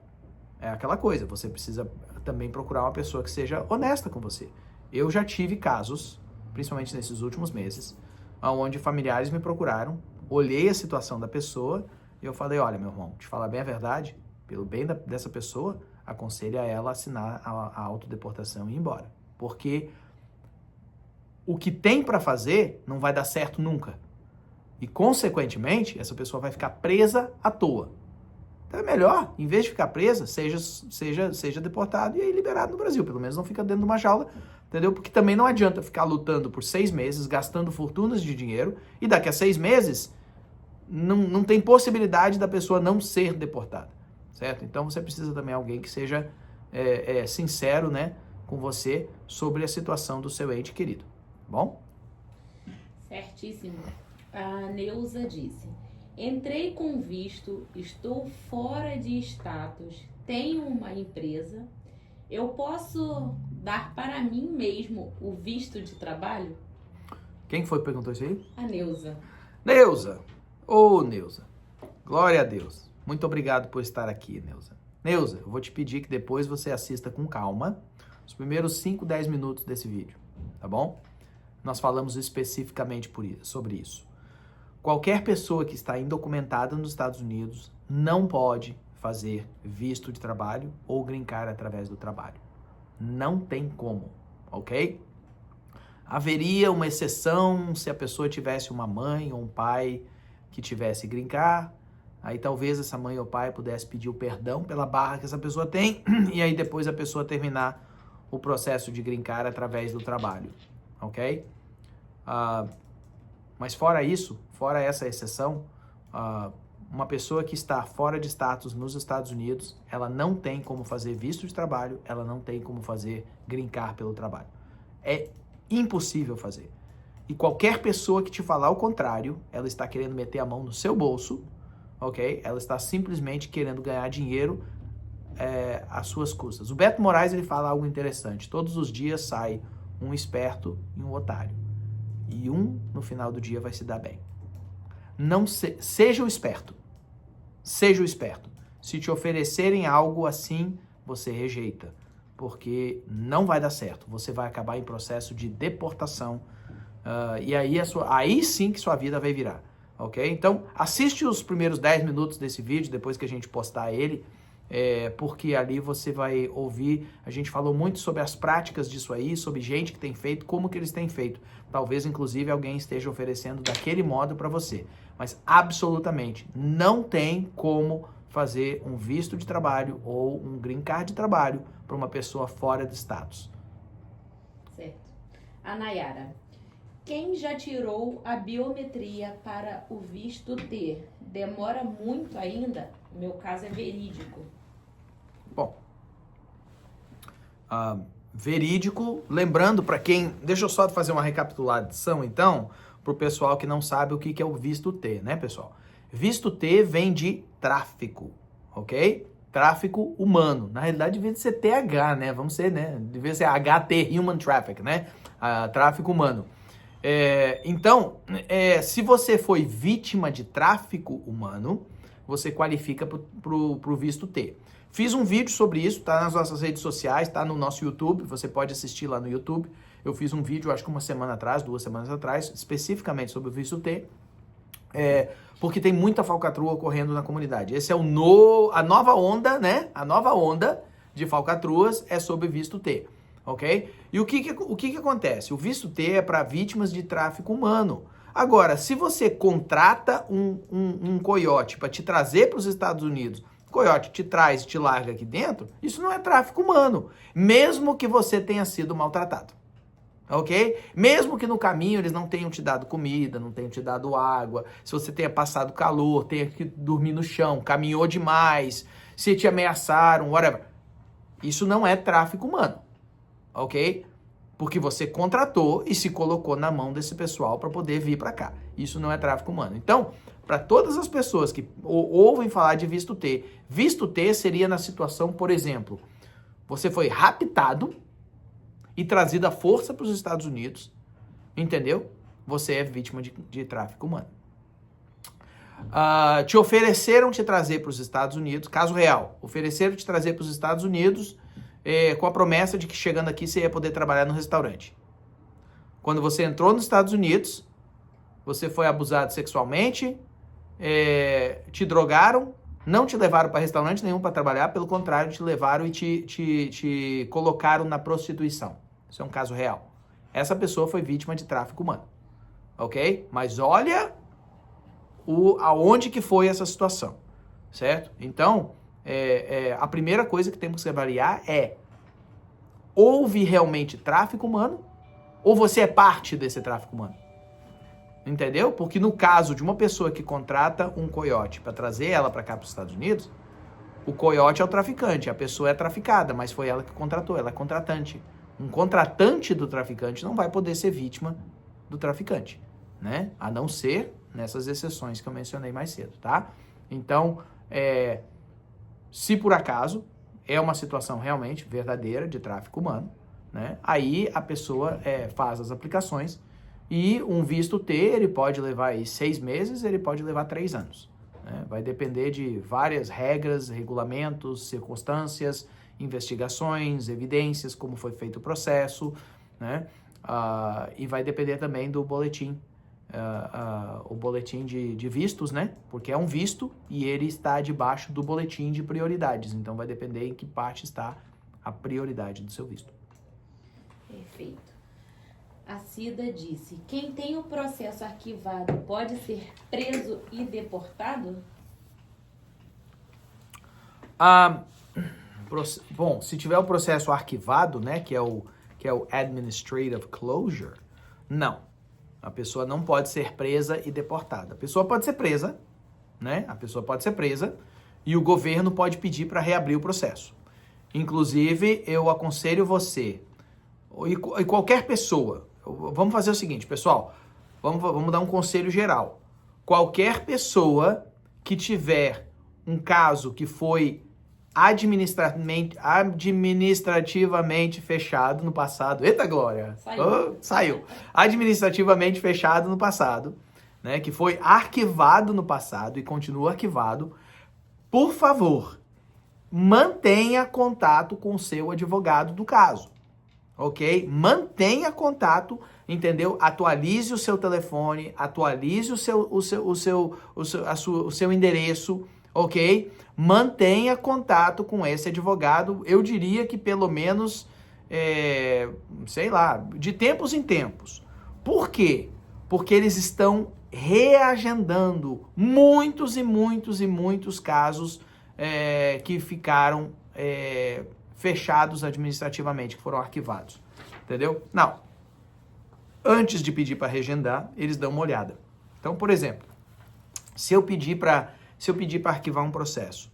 é aquela coisa, você precisa também procurar uma pessoa que seja honesta com você. Eu já tive casos, principalmente nesses últimos meses, onde familiares me procuraram, olhei a situação da pessoa e eu falei, olha, meu irmão, te falar bem a verdade, pelo bem dessa pessoa, aconselho a ela assinar a autodeportação e ir embora. Porque o que tem para fazer não vai dar certo nunca. E, consequentemente, essa pessoa vai ficar presa à toa. Então é melhor, em vez de ficar presa, seja deportado e aí liberado no Brasil. Pelo menos não fica dentro de uma jaula, entendeu? Porque também não adianta ficar lutando por 6 meses, gastando fortunas de dinheiro, e daqui a 6 meses não tem possibilidade da pessoa não ser deportada, certo? Então você precisa também de alguém que seja sincero, né, com você sobre a situação do seu ente querido, bom? Certíssimo. A Neuza disse: entrei com visto, estou fora de status, tenho uma empresa, eu posso dar para mim mesmo o visto de trabalho? Quem foi que perguntou isso aí? A Neuza. Neuza! Ô, Neuza! Glória a Deus! Muito obrigado por estar aqui, Neuza. Neuza, eu vou te pedir que depois você assista com calma os primeiros 5, 10 minutos desse vídeo, tá bom? Nós falamos especificamente sobre isso. Qualquer pessoa que está indocumentada nos Estados Unidos não pode fazer visto de trabalho ou green card através do trabalho, Não tem como, ok? Haveria uma exceção se a pessoa tivesse uma mãe ou um pai que tivesse green card. Aí talvez essa mãe ou pai pudesse pedir o perdão pela barra que essa pessoa tem e aí depois a pessoa terminar o processo de green card através do trabalho, ok? Mas fora isso, fora essa exceção, uma pessoa que está fora de status nos Estados Unidos, ela não tem como fazer visto de trabalho, ela não tem como fazer green card pelo trabalho. É impossível fazer. E qualquer pessoa que te falar o contrário, ela está querendo meter a mão no seu bolso, ok? Ela está simplesmente querendo ganhar dinheiro às suas custas. O Beto Moraes, ele fala algo interessante. Todos os dias sai um esperto e um otário. E um, no final do dia, vai se dar bem. Seja o esperto. Seja o esperto. Se te oferecerem algo assim, você rejeita. Porque não vai dar certo. Você vai acabar em processo de deportação. E aí sim que sua vida vai virar. Ok? Então, assiste os primeiros 10 minutos desse vídeo, depois que a gente postar ele. Porque ali você vai ouvir, a gente falou muito sobre as práticas disso aí, sobre gente que tem feito, como que eles têm feito. Talvez, inclusive, alguém esteja oferecendo daquele modo para você. Mas, absolutamente, não tem como fazer um visto de trabalho ou um green card de trabalho para uma pessoa fora de status. Certo. A Nayara. Quem já tirou a biometria para o visto T? Demora muito ainda? Meu caso é verídico. Bom, verídico, lembrando para quem... Deixa eu só fazer uma recapitulação, então, para o pessoal que não sabe o que é o visto T, né, pessoal? Visto T vem de tráfico, ok? Tráfico humano. Na realidade, devia ser TH, né? Vamos ser, né? Devia ser HT, Human Traffic, né? Tráfico humano. Então, se você foi vítima de tráfico humano, você qualifica para o visto T. Fiz um vídeo sobre isso, tá nas nossas redes sociais, tá no nosso YouTube, você pode assistir lá no YouTube. Eu fiz um vídeo, acho que 2 semanas atrás, especificamente sobre o visto T, porque tem muita falcatrua ocorrendo na comunidade. Esse é a nova onda, né? A nova onda de falcatruas é sobre o visto T. Ok? E o que acontece? O visto T é para vítimas de tráfico humano. Agora, se você contrata um coiote para te trazer para os Estados Unidos, o coiote te traz e te larga aqui dentro, isso não é tráfico humano, mesmo que você tenha sido maltratado. Ok? Mesmo que no caminho eles não tenham te dado comida, não tenham te dado água, se você tenha passado calor, tenha que dormir no chão, caminhou demais, se te ameaçaram, whatever. Isso não é tráfico humano. Ok? Porque você contratou e se colocou na mão desse pessoal para poder vir para cá. Isso não é tráfico humano. Então, para todas as pessoas que ouvem falar de visto T seria na situação, por exemplo, você foi raptado e trazido à força para os Estados Unidos, entendeu? Você é vítima de tráfico humano. Te ofereceram te trazer para os Estados Unidos, caso real, ofereceram te trazer para os Estados Unidos com a promessa de que chegando aqui você ia poder trabalhar no restaurante. Quando você entrou nos Estados Unidos, você foi abusado sexualmente, te drogaram, não te levaram para restaurante nenhum para trabalhar, pelo contrário, te levaram e te colocaram na prostituição. Isso é um caso real. Essa pessoa foi vítima de tráfico humano. Ok? Mas olha aonde que foi essa situação. Certo? Então, a primeira coisa que temos que avaliar houve realmente tráfico humano ou você é parte desse tráfico humano? Entendeu? Porque no caso de uma pessoa que contrata um coiote para trazer ela para cá para os Estados Unidos, o coiote é o traficante, a pessoa é traficada, mas foi ela que contratou, ela é contratante. Um contratante do traficante não vai poder ser vítima do traficante, né? A não ser nessas exceções que eu mencionei mais cedo, tá? Então, se por acaso é uma situação realmente verdadeira de tráfico humano, né? Aí a pessoa faz as aplicações e um visto T, ele pode levar aí 6 meses, ele pode levar 3 anos. Né? Vai depender de várias regras, regulamentos, circunstâncias, investigações, evidências, como foi feito o processo, né? E vai depender também do boletim, o boletim de vistos, né? Porque é um visto e ele está debaixo do boletim de prioridades, então vai depender em que parte está a prioridade do seu visto. Perfeito. A Cida disse, quem tem o processo arquivado pode ser preso e deportado? Bom, se tiver o processo arquivado, né, que é o administrative closure, não. A pessoa não pode ser presa e deportada. A pessoa pode ser presa, né? A pessoa pode ser presa e o governo pode pedir para reabrir o processo. Inclusive, eu aconselho você e qualquer pessoa. Vamos fazer o seguinte, pessoal. Vamos dar um conselho geral. Qualquer pessoa que tiver um caso que foi administrativamente fechado no passado. Eita, Glória! Saiu. Administrativamente fechado no passado, né? Que foi arquivado no passado e continua arquivado. Por favor, mantenha contato com o seu advogado do caso, ok? Mantenha contato, entendeu? Atualize o seu telefone, atualize o seu endereço, ok? Mantenha contato com esse advogado, eu diria que pelo menos, sei lá, de tempos em tempos. Por quê? Porque eles estão reagendando muitos e muitos e muitos casos que ficaram fechados administrativamente, que foram arquivados, entendeu? Não. Antes de pedir para reagendar, eles dão uma olhada. Então, por exemplo, se eu pedir para arquivar um processo,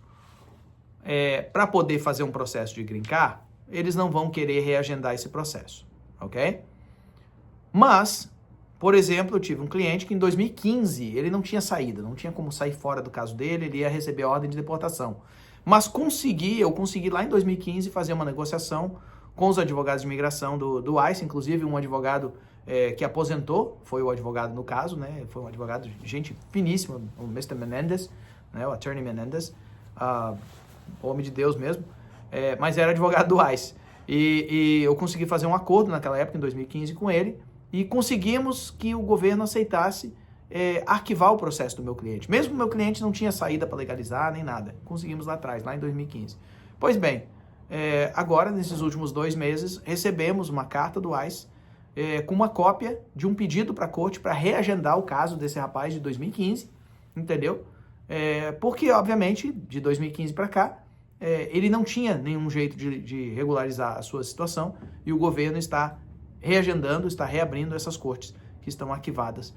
para poder fazer um processo de green card, eles não vão querer reagendar esse processo, ok? Mas, por exemplo, eu tive um cliente que em 2015 ele não tinha saída, não tinha como sair fora do caso dele, ele ia receber a ordem de deportação. Mas eu consegui lá em 2015 fazer uma negociação com os advogados de imigração do ICE, inclusive um advogado que aposentou, foi o advogado no caso, né? Foi um advogado, gente finíssima, o Mr. Menendez, né? O Attorney Menendez, homem de Deus mesmo, mas era advogado do ICE. E eu consegui fazer um acordo naquela época, em 2015, com ele, e conseguimos que o governo aceitasse arquivar o processo do meu cliente. Mesmo o meu cliente não tinha saída para legalizar, nem nada. Conseguimos lá atrás, lá em 2015. Pois bem, agora, nesses últimos 2 meses, recebemos uma carta do ICE com uma cópia de um pedido para a corte para reagendar o caso desse rapaz de 2015, entendeu? Porque, obviamente, de 2015 para cá, ele não tinha nenhum jeito de regularizar a sua situação e o governo está reagendando, está reabrindo essas cortes que estão arquivadas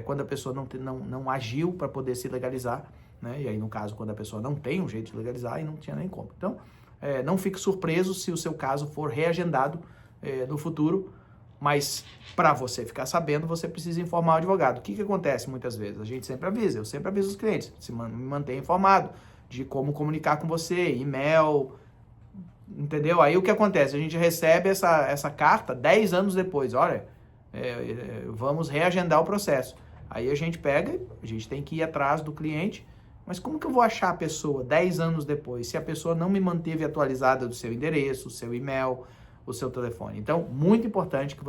quando a pessoa não agiu para poder se legalizar, né? E aí, no caso, quando a pessoa não tem um jeito de legalizar e não tinha nem como. Então, não fique surpreso se o seu caso for reagendado no futuro, mas para você ficar sabendo, você precisa informar o advogado. O que acontece muitas vezes? A gente sempre avisa, eu sempre aviso os clientes, me mantenha informado de como comunicar com você, e-mail, entendeu? Aí o que acontece? A gente recebe essa carta 10 anos depois, olha, vamos reagendar o processo. Aí a gente tem que ir atrás do cliente, mas como que eu vou achar a pessoa 10 anos depois, se a pessoa não me manteve atualizada do seu endereço, o seu e-mail, o seu telefone? Então, muito importante que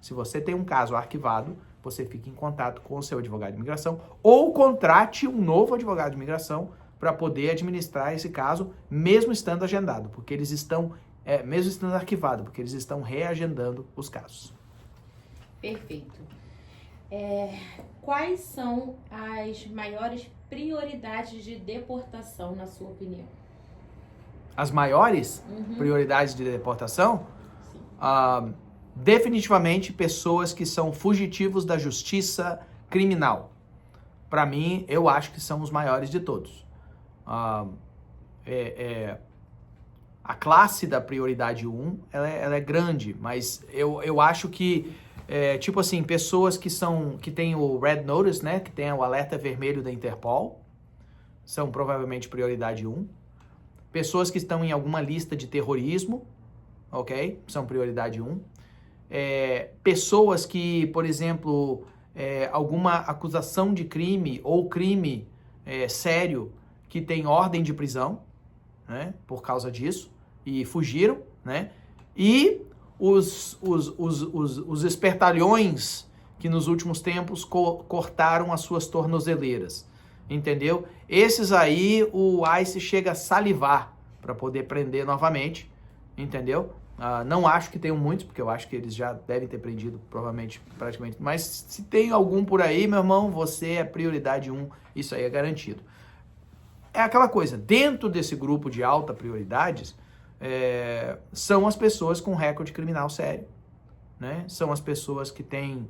se você tem um caso arquivado, você fique em contato com o seu advogado de imigração ou contrate um novo advogado de imigração para poder administrar esse caso, mesmo estando agendado, porque eles estão, mesmo estando arquivado, porque eles estão reagendando os casos. Perfeito. Quais são as maiores prioridades de deportação, na sua opinião? As maiores prioridades de deportação? Sim. Definitivamente pessoas que são fugitivos da justiça criminal. Para mim, eu acho que são os maiores de todos. A classe da prioridade 1, ela é grande, mas eu acho que, tipo assim, pessoas que têm o Red Notice, né, que tem o alerta vermelho da Interpol, são provavelmente prioridade 1. Pessoas que estão em alguma lista de terrorismo, ok? São prioridade 1. Pessoas que, por exemplo, alguma acusação de crime ou crime sério que tem ordem de prisão, né? Por causa disso, e fugiram, né? E os espertalhões que nos últimos tempos cortaram as suas tornozeleiras, entendeu? Esses aí o ICE chega a salivar para poder prender novamente, entendeu? Não acho que tenham muitos, porque eu acho que eles já devem ter prendido, provavelmente, praticamente. Mas se tem algum por aí, meu irmão, você é prioridade 1, isso aí é garantido. É aquela coisa, dentro desse grupo de alta prioridades, são as pessoas com recorde criminal sério, né? São as pessoas que têm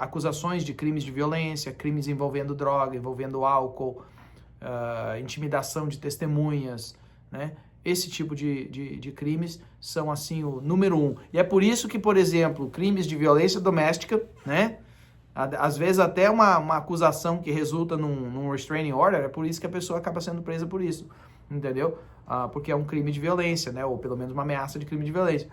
acusações de crimes de violência, crimes envolvendo droga, envolvendo álcool, intimidação de testemunhas, né? Esse tipo de crimes são, assim, o número 1. E é por isso que, por exemplo, crimes de violência doméstica, né? Às vezes até uma acusação que resulta num restraining order, é por isso que a pessoa acaba sendo presa por isso, entendeu? Porque é um crime de violência, né? Ou pelo menos uma ameaça de crime de violência.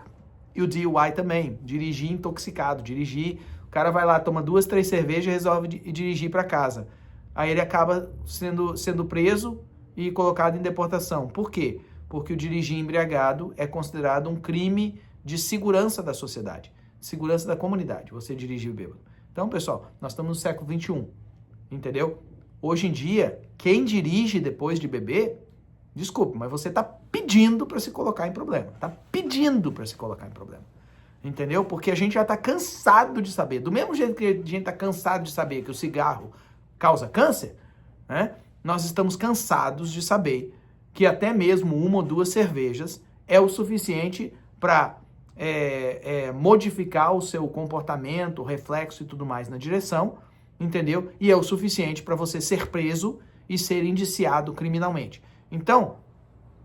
E o DUI também, dirigir intoxicado, o cara vai lá, toma 2, 3 cervejas e resolve dirigir para casa. Aí ele acaba sendo preso e colocado em deportação. Por quê? Porque o dirigir embriagado é considerado um crime de segurança da sociedade, segurança da comunidade, você dirigir bêbado. Então, pessoal, nós estamos no século XXI, entendeu? Hoje em dia, quem dirige depois de beber, desculpe, mas você está pedindo para se colocar em problema. Está pedindo para se colocar em problema. Entendeu? Porque a gente já está cansado de saber. Do mesmo jeito que a gente está cansado de saber que o cigarro causa câncer, né? Nós estamos cansados de saber que até mesmo 1 ou 2 cervejas é o suficiente para modificar o seu comportamento, reflexo e tudo mais na direção, entendeu? E é o suficiente para você ser preso e ser indiciado criminalmente. Então,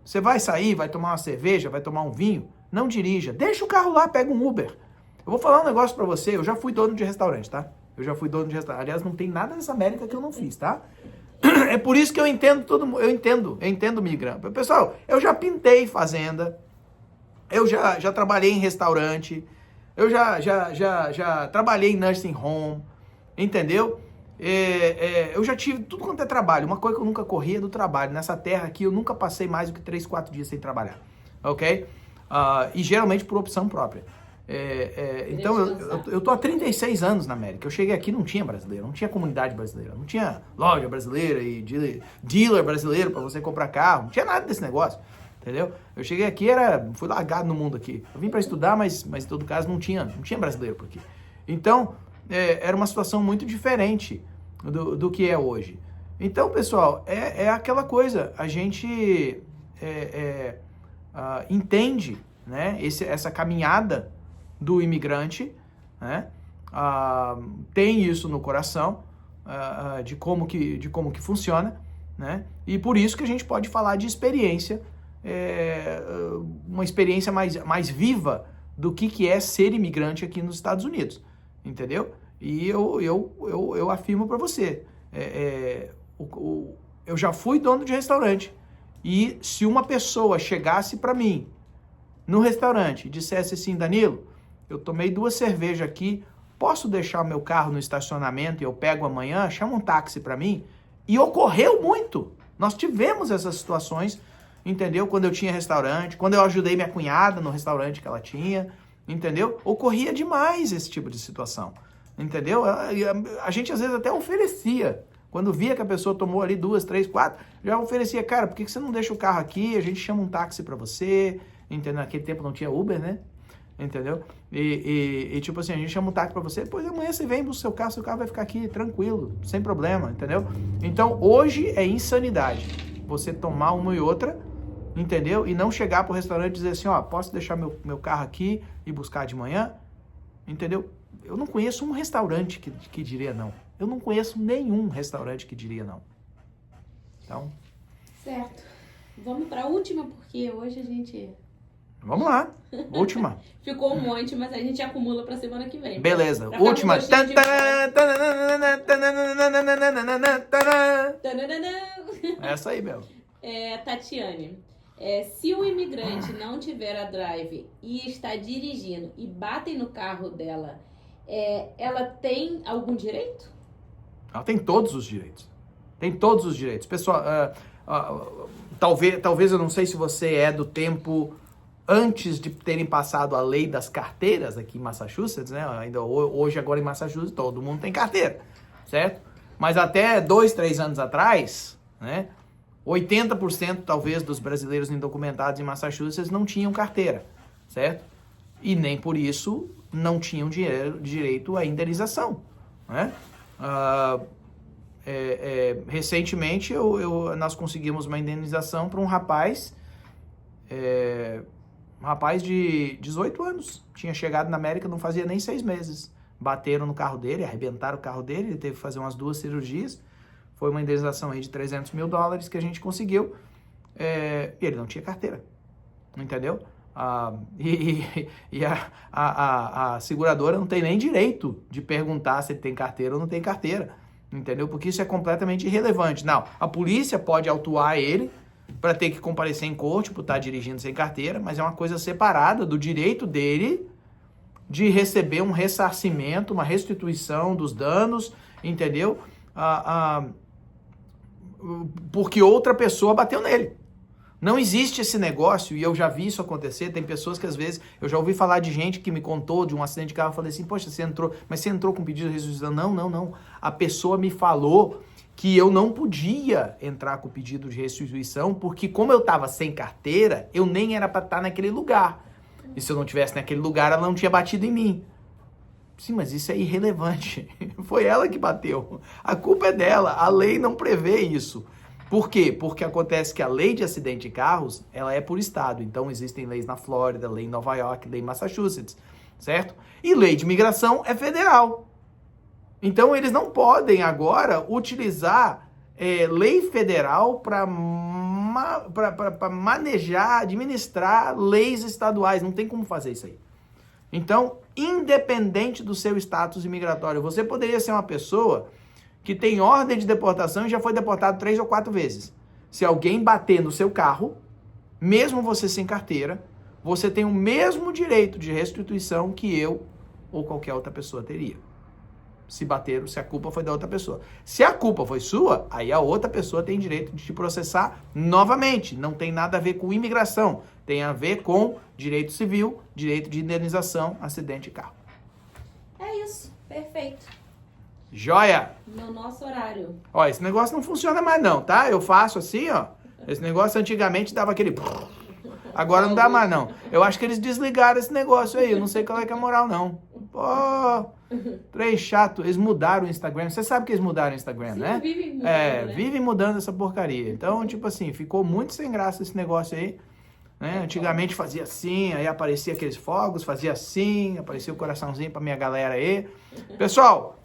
você vai sair, vai tomar uma cerveja, vai tomar um vinho, não dirija, deixa o carro lá, pega um Uber. Eu vou falar um negócio para você, eu já fui dono de restaurante, tá? Eu já fui dono de restaurante. Aliás, não tem nada nessa América que eu não fiz, tá? É por isso que eu entendo todo mundo, eu entendo migrante. Pessoal, eu já pintei fazenda, eu já trabalhei em restaurante, eu já trabalhei em nursing home, entendeu? Eu já tive tudo quanto é trabalho. Uma coisa que eu nunca corri é do trabalho. Nessa terra aqui eu nunca passei mais do que 3, 4 dias sem trabalhar, ok? E geralmente por opção própria. Então eu tô há 36 anos na América. Eu cheguei aqui, não tinha brasileiro, não tinha comunidade brasileira, não tinha loja brasileira e dealer brasileiro para você comprar carro, não tinha nada desse negócio, entendeu? Eu cheguei aqui, fui largado no mundo aqui. Eu vim para estudar, mas em todo caso não tinha brasileiro por aqui. Então era uma situação muito diferente do que é hoje. Então, pessoal, é aquela coisa, a gente entende, né, essa caminhada do imigrante, né, tem isso no coração, de como que funciona, né, e por isso que a gente pode falar de experiência, uma experiência mais viva do que é ser imigrante aqui nos Estados Unidos, entendeu? E eu afirmo para você, eu já fui dono de restaurante, e se uma pessoa chegasse para mim no restaurante e dissesse assim: Danilo, eu tomei 2 cervejas aqui, posso deixar o meu carro no estacionamento e eu pego amanhã? Chama um táxi para mim. E ocorreu muito. Nós tivemos essas situações, entendeu? Quando eu tinha restaurante, quando eu ajudei minha cunhada no restaurante que ela tinha, entendeu? Ocorria demais esse tipo de situação, entendeu? A gente às vezes até oferecia. Quando via que a pessoa tomou ali 2, 3, 4, já oferecia: cara, por que você não deixa o carro aqui? A gente chama um táxi para você, entendeu? Naquele tempo não tinha Uber, né? Entendeu? E tipo assim, a gente chama um táxi pra você, depois amanhã você vem buscar seu carro vai ficar aqui tranquilo, sem problema, entendeu? Então, hoje é insanidade você tomar uma e outra, entendeu? E não chegar pro restaurante e dizer assim: ó, posso deixar meu carro aqui e buscar de manhã? Entendeu? Eu não conheço um restaurante que diria não. Eu não conheço nenhum restaurante que diria não. Então... Certo. Vamos pra última, porque hoje a gente... Vamos lá, última. Ficou um monte, mas a gente acumula pra semana que vem. Beleza, última. Essa aí, Bel. Tatiane, se o imigrante não tiver a drive e está dirigindo e batem no carro dela, ela tem algum direito? Ela tem todos os direitos. Tem todos os direitos. Pessoal, talvez eu não sei se você é do tempo antes de terem passado a lei das carteiras aqui em Massachusetts, né? Ainda hoje, agora em Massachusetts, todo mundo tem carteira, certo? Mas até 2, 3 anos atrás, né? 80% talvez dos brasileiros indocumentados em Massachusetts não tinham carteira, certo? E nem por isso não tinham direito à indenização, né? Recentemente nós conseguimos uma indenização para um rapaz de 18 anos, tinha chegado na América não fazia nem 6 meses, bateram no carro dele, arrebentaram o carro dele, ele teve que fazer umas 2 cirurgias, foi uma indenização aí de $300 mil que a gente conseguiu, e ele não tinha carteira, entendeu? E a seguradora não tem nem direito de perguntar se ele tem carteira ou não tem carteira, entendeu? Porque isso é completamente irrelevante. Não, a polícia pode autuar ele para ter que comparecer em corte por estar dirigindo sem carteira, mas é uma coisa separada do direito dele de receber um ressarcimento, uma restituição dos danos, entendeu? Porque outra pessoa bateu nele. Não existe esse negócio, e eu já vi isso acontecer, tem pessoas que às vezes, eu já ouvi falar de gente que me contou de um acidente de carro, eu falei assim, poxa, você entrou com pedido de restituição? Não. A pessoa me falou que eu não podia entrar com pedido de restituição, porque como eu estava sem carteira, eu nem era para estar naquele lugar. E se eu não estivesse naquele lugar, ela não tinha batido em mim. Sim, mas isso é irrelevante. Foi ela que bateu. A culpa é dela. A lei não prevê isso. Por quê? Porque acontece que a lei de acidente de carros, ela é por estado. Então, existem leis na Flórida, lei em Nova York, lei em Massachusetts, certo? E lei de imigração é federal. Então, eles não podem agora utilizar lei federal para manejar, administrar leis estaduais. Não tem como fazer isso aí. Então, independente do seu status imigratório, você poderia ser uma pessoa que tem ordem de deportação e já foi deportado 3 ou 4 vezes. Se alguém bater no seu carro, mesmo você sem carteira, você tem o mesmo direito de restituição que eu ou qualquer outra pessoa teria. Se bateram, se a culpa foi da outra pessoa. Se a culpa foi sua, aí a outra pessoa tem direito de te processar novamente. Não tem nada a ver com imigração. Tem a ver com direito civil, direito de indenização, acidente de carro. É isso. Perfeito. Joia! No nosso horário. Ó, esse negócio não funciona mais não, tá? Eu faço assim, ó. Esse negócio antigamente dava aquele... Agora não dá mais não. Eu acho que eles desligaram esse negócio aí. Eu não sei qual é que é a moral não. Pô, trem chato. Eles mudaram o Instagram. Você sabe que eles mudaram o Instagram, Sim, né? Vivem mudando, né? Vivem mudando essa porcaria. Então, tipo assim, ficou muito sem graça esse negócio aí. Né? Antigamente fazia assim, aí aparecia aqueles fogos, fazia assim, aparecia o coraçãozinho pra minha galera aí. Pessoal,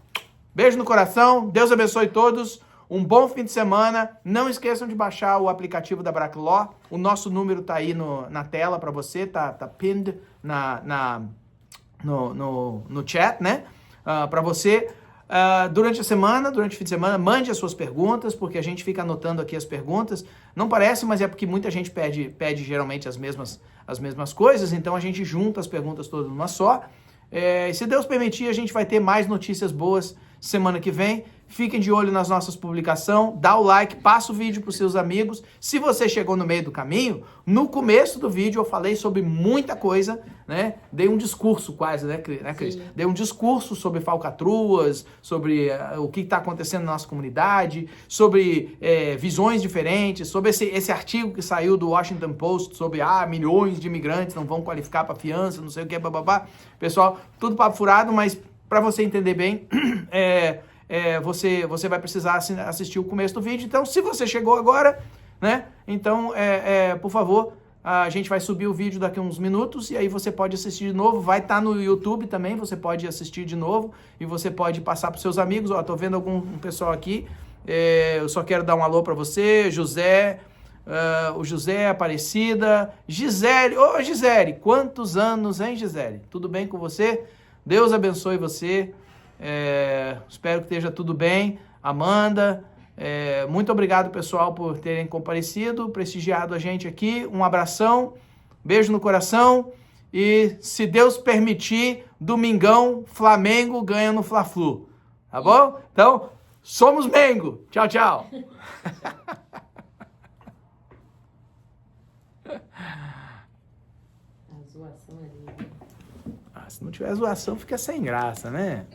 beijo no coração. Deus abençoe todos. Um bom fim de semana. Não esqueçam de baixar o aplicativo da Braclaw. O nosso número tá aí na tela para você, tá pinned no chat, né? Para você. Durante a semana, durante o fim de semana, mande as suas perguntas, porque a gente fica anotando aqui as perguntas. Não parece, mas é porque muita gente pede geralmente as mesmas coisas, então a gente junta as perguntas todas numa só. E se Deus permitir, a gente vai ter mais notícias boas semana que vem. Fiquem de olho nas nossas publicações, dá o like, passa o vídeo para os seus amigos. Se você chegou no meio do caminho, no começo do vídeo eu falei sobre muita coisa, né? Dei um discurso quase, né, Cris? Dei um discurso sobre falcatruas, sobre o que está acontecendo na nossa comunidade, sobre visões diferentes, sobre esse artigo que saiu do Washington Post sobre milhões de imigrantes não vão qualificar para fiança, não sei o que, bababá. Pessoal, tudo papo furado, mas para você entender bem, você vai precisar assistir o começo do vídeo. Então, se você chegou agora, né? Então, por favor, a gente vai subir o vídeo daqui a uns minutos e aí você pode assistir de novo. Vai estar no YouTube também, você pode assistir de novo e você pode passar para os seus amigos. Ó, tô vendo algum pessoal aqui. Eu só quero dar um alô para você, José, o José, Aparecida, Gisele. Ô, Gisele, quantos anos, hein, Gisele? Tudo bem com você? Deus abençoe você. Espero que esteja tudo bem. Amanda, muito obrigado, pessoal, por terem comparecido, prestigiado a gente aqui. Um abração, beijo no coração e, se Deus permitir, domingão, Flamengo ganha no Fla-Flu. Tá bom? Então, somos Mengo. Tchau, tchau. A zoação ali. Se não tiver zoação, fica sem graça, né?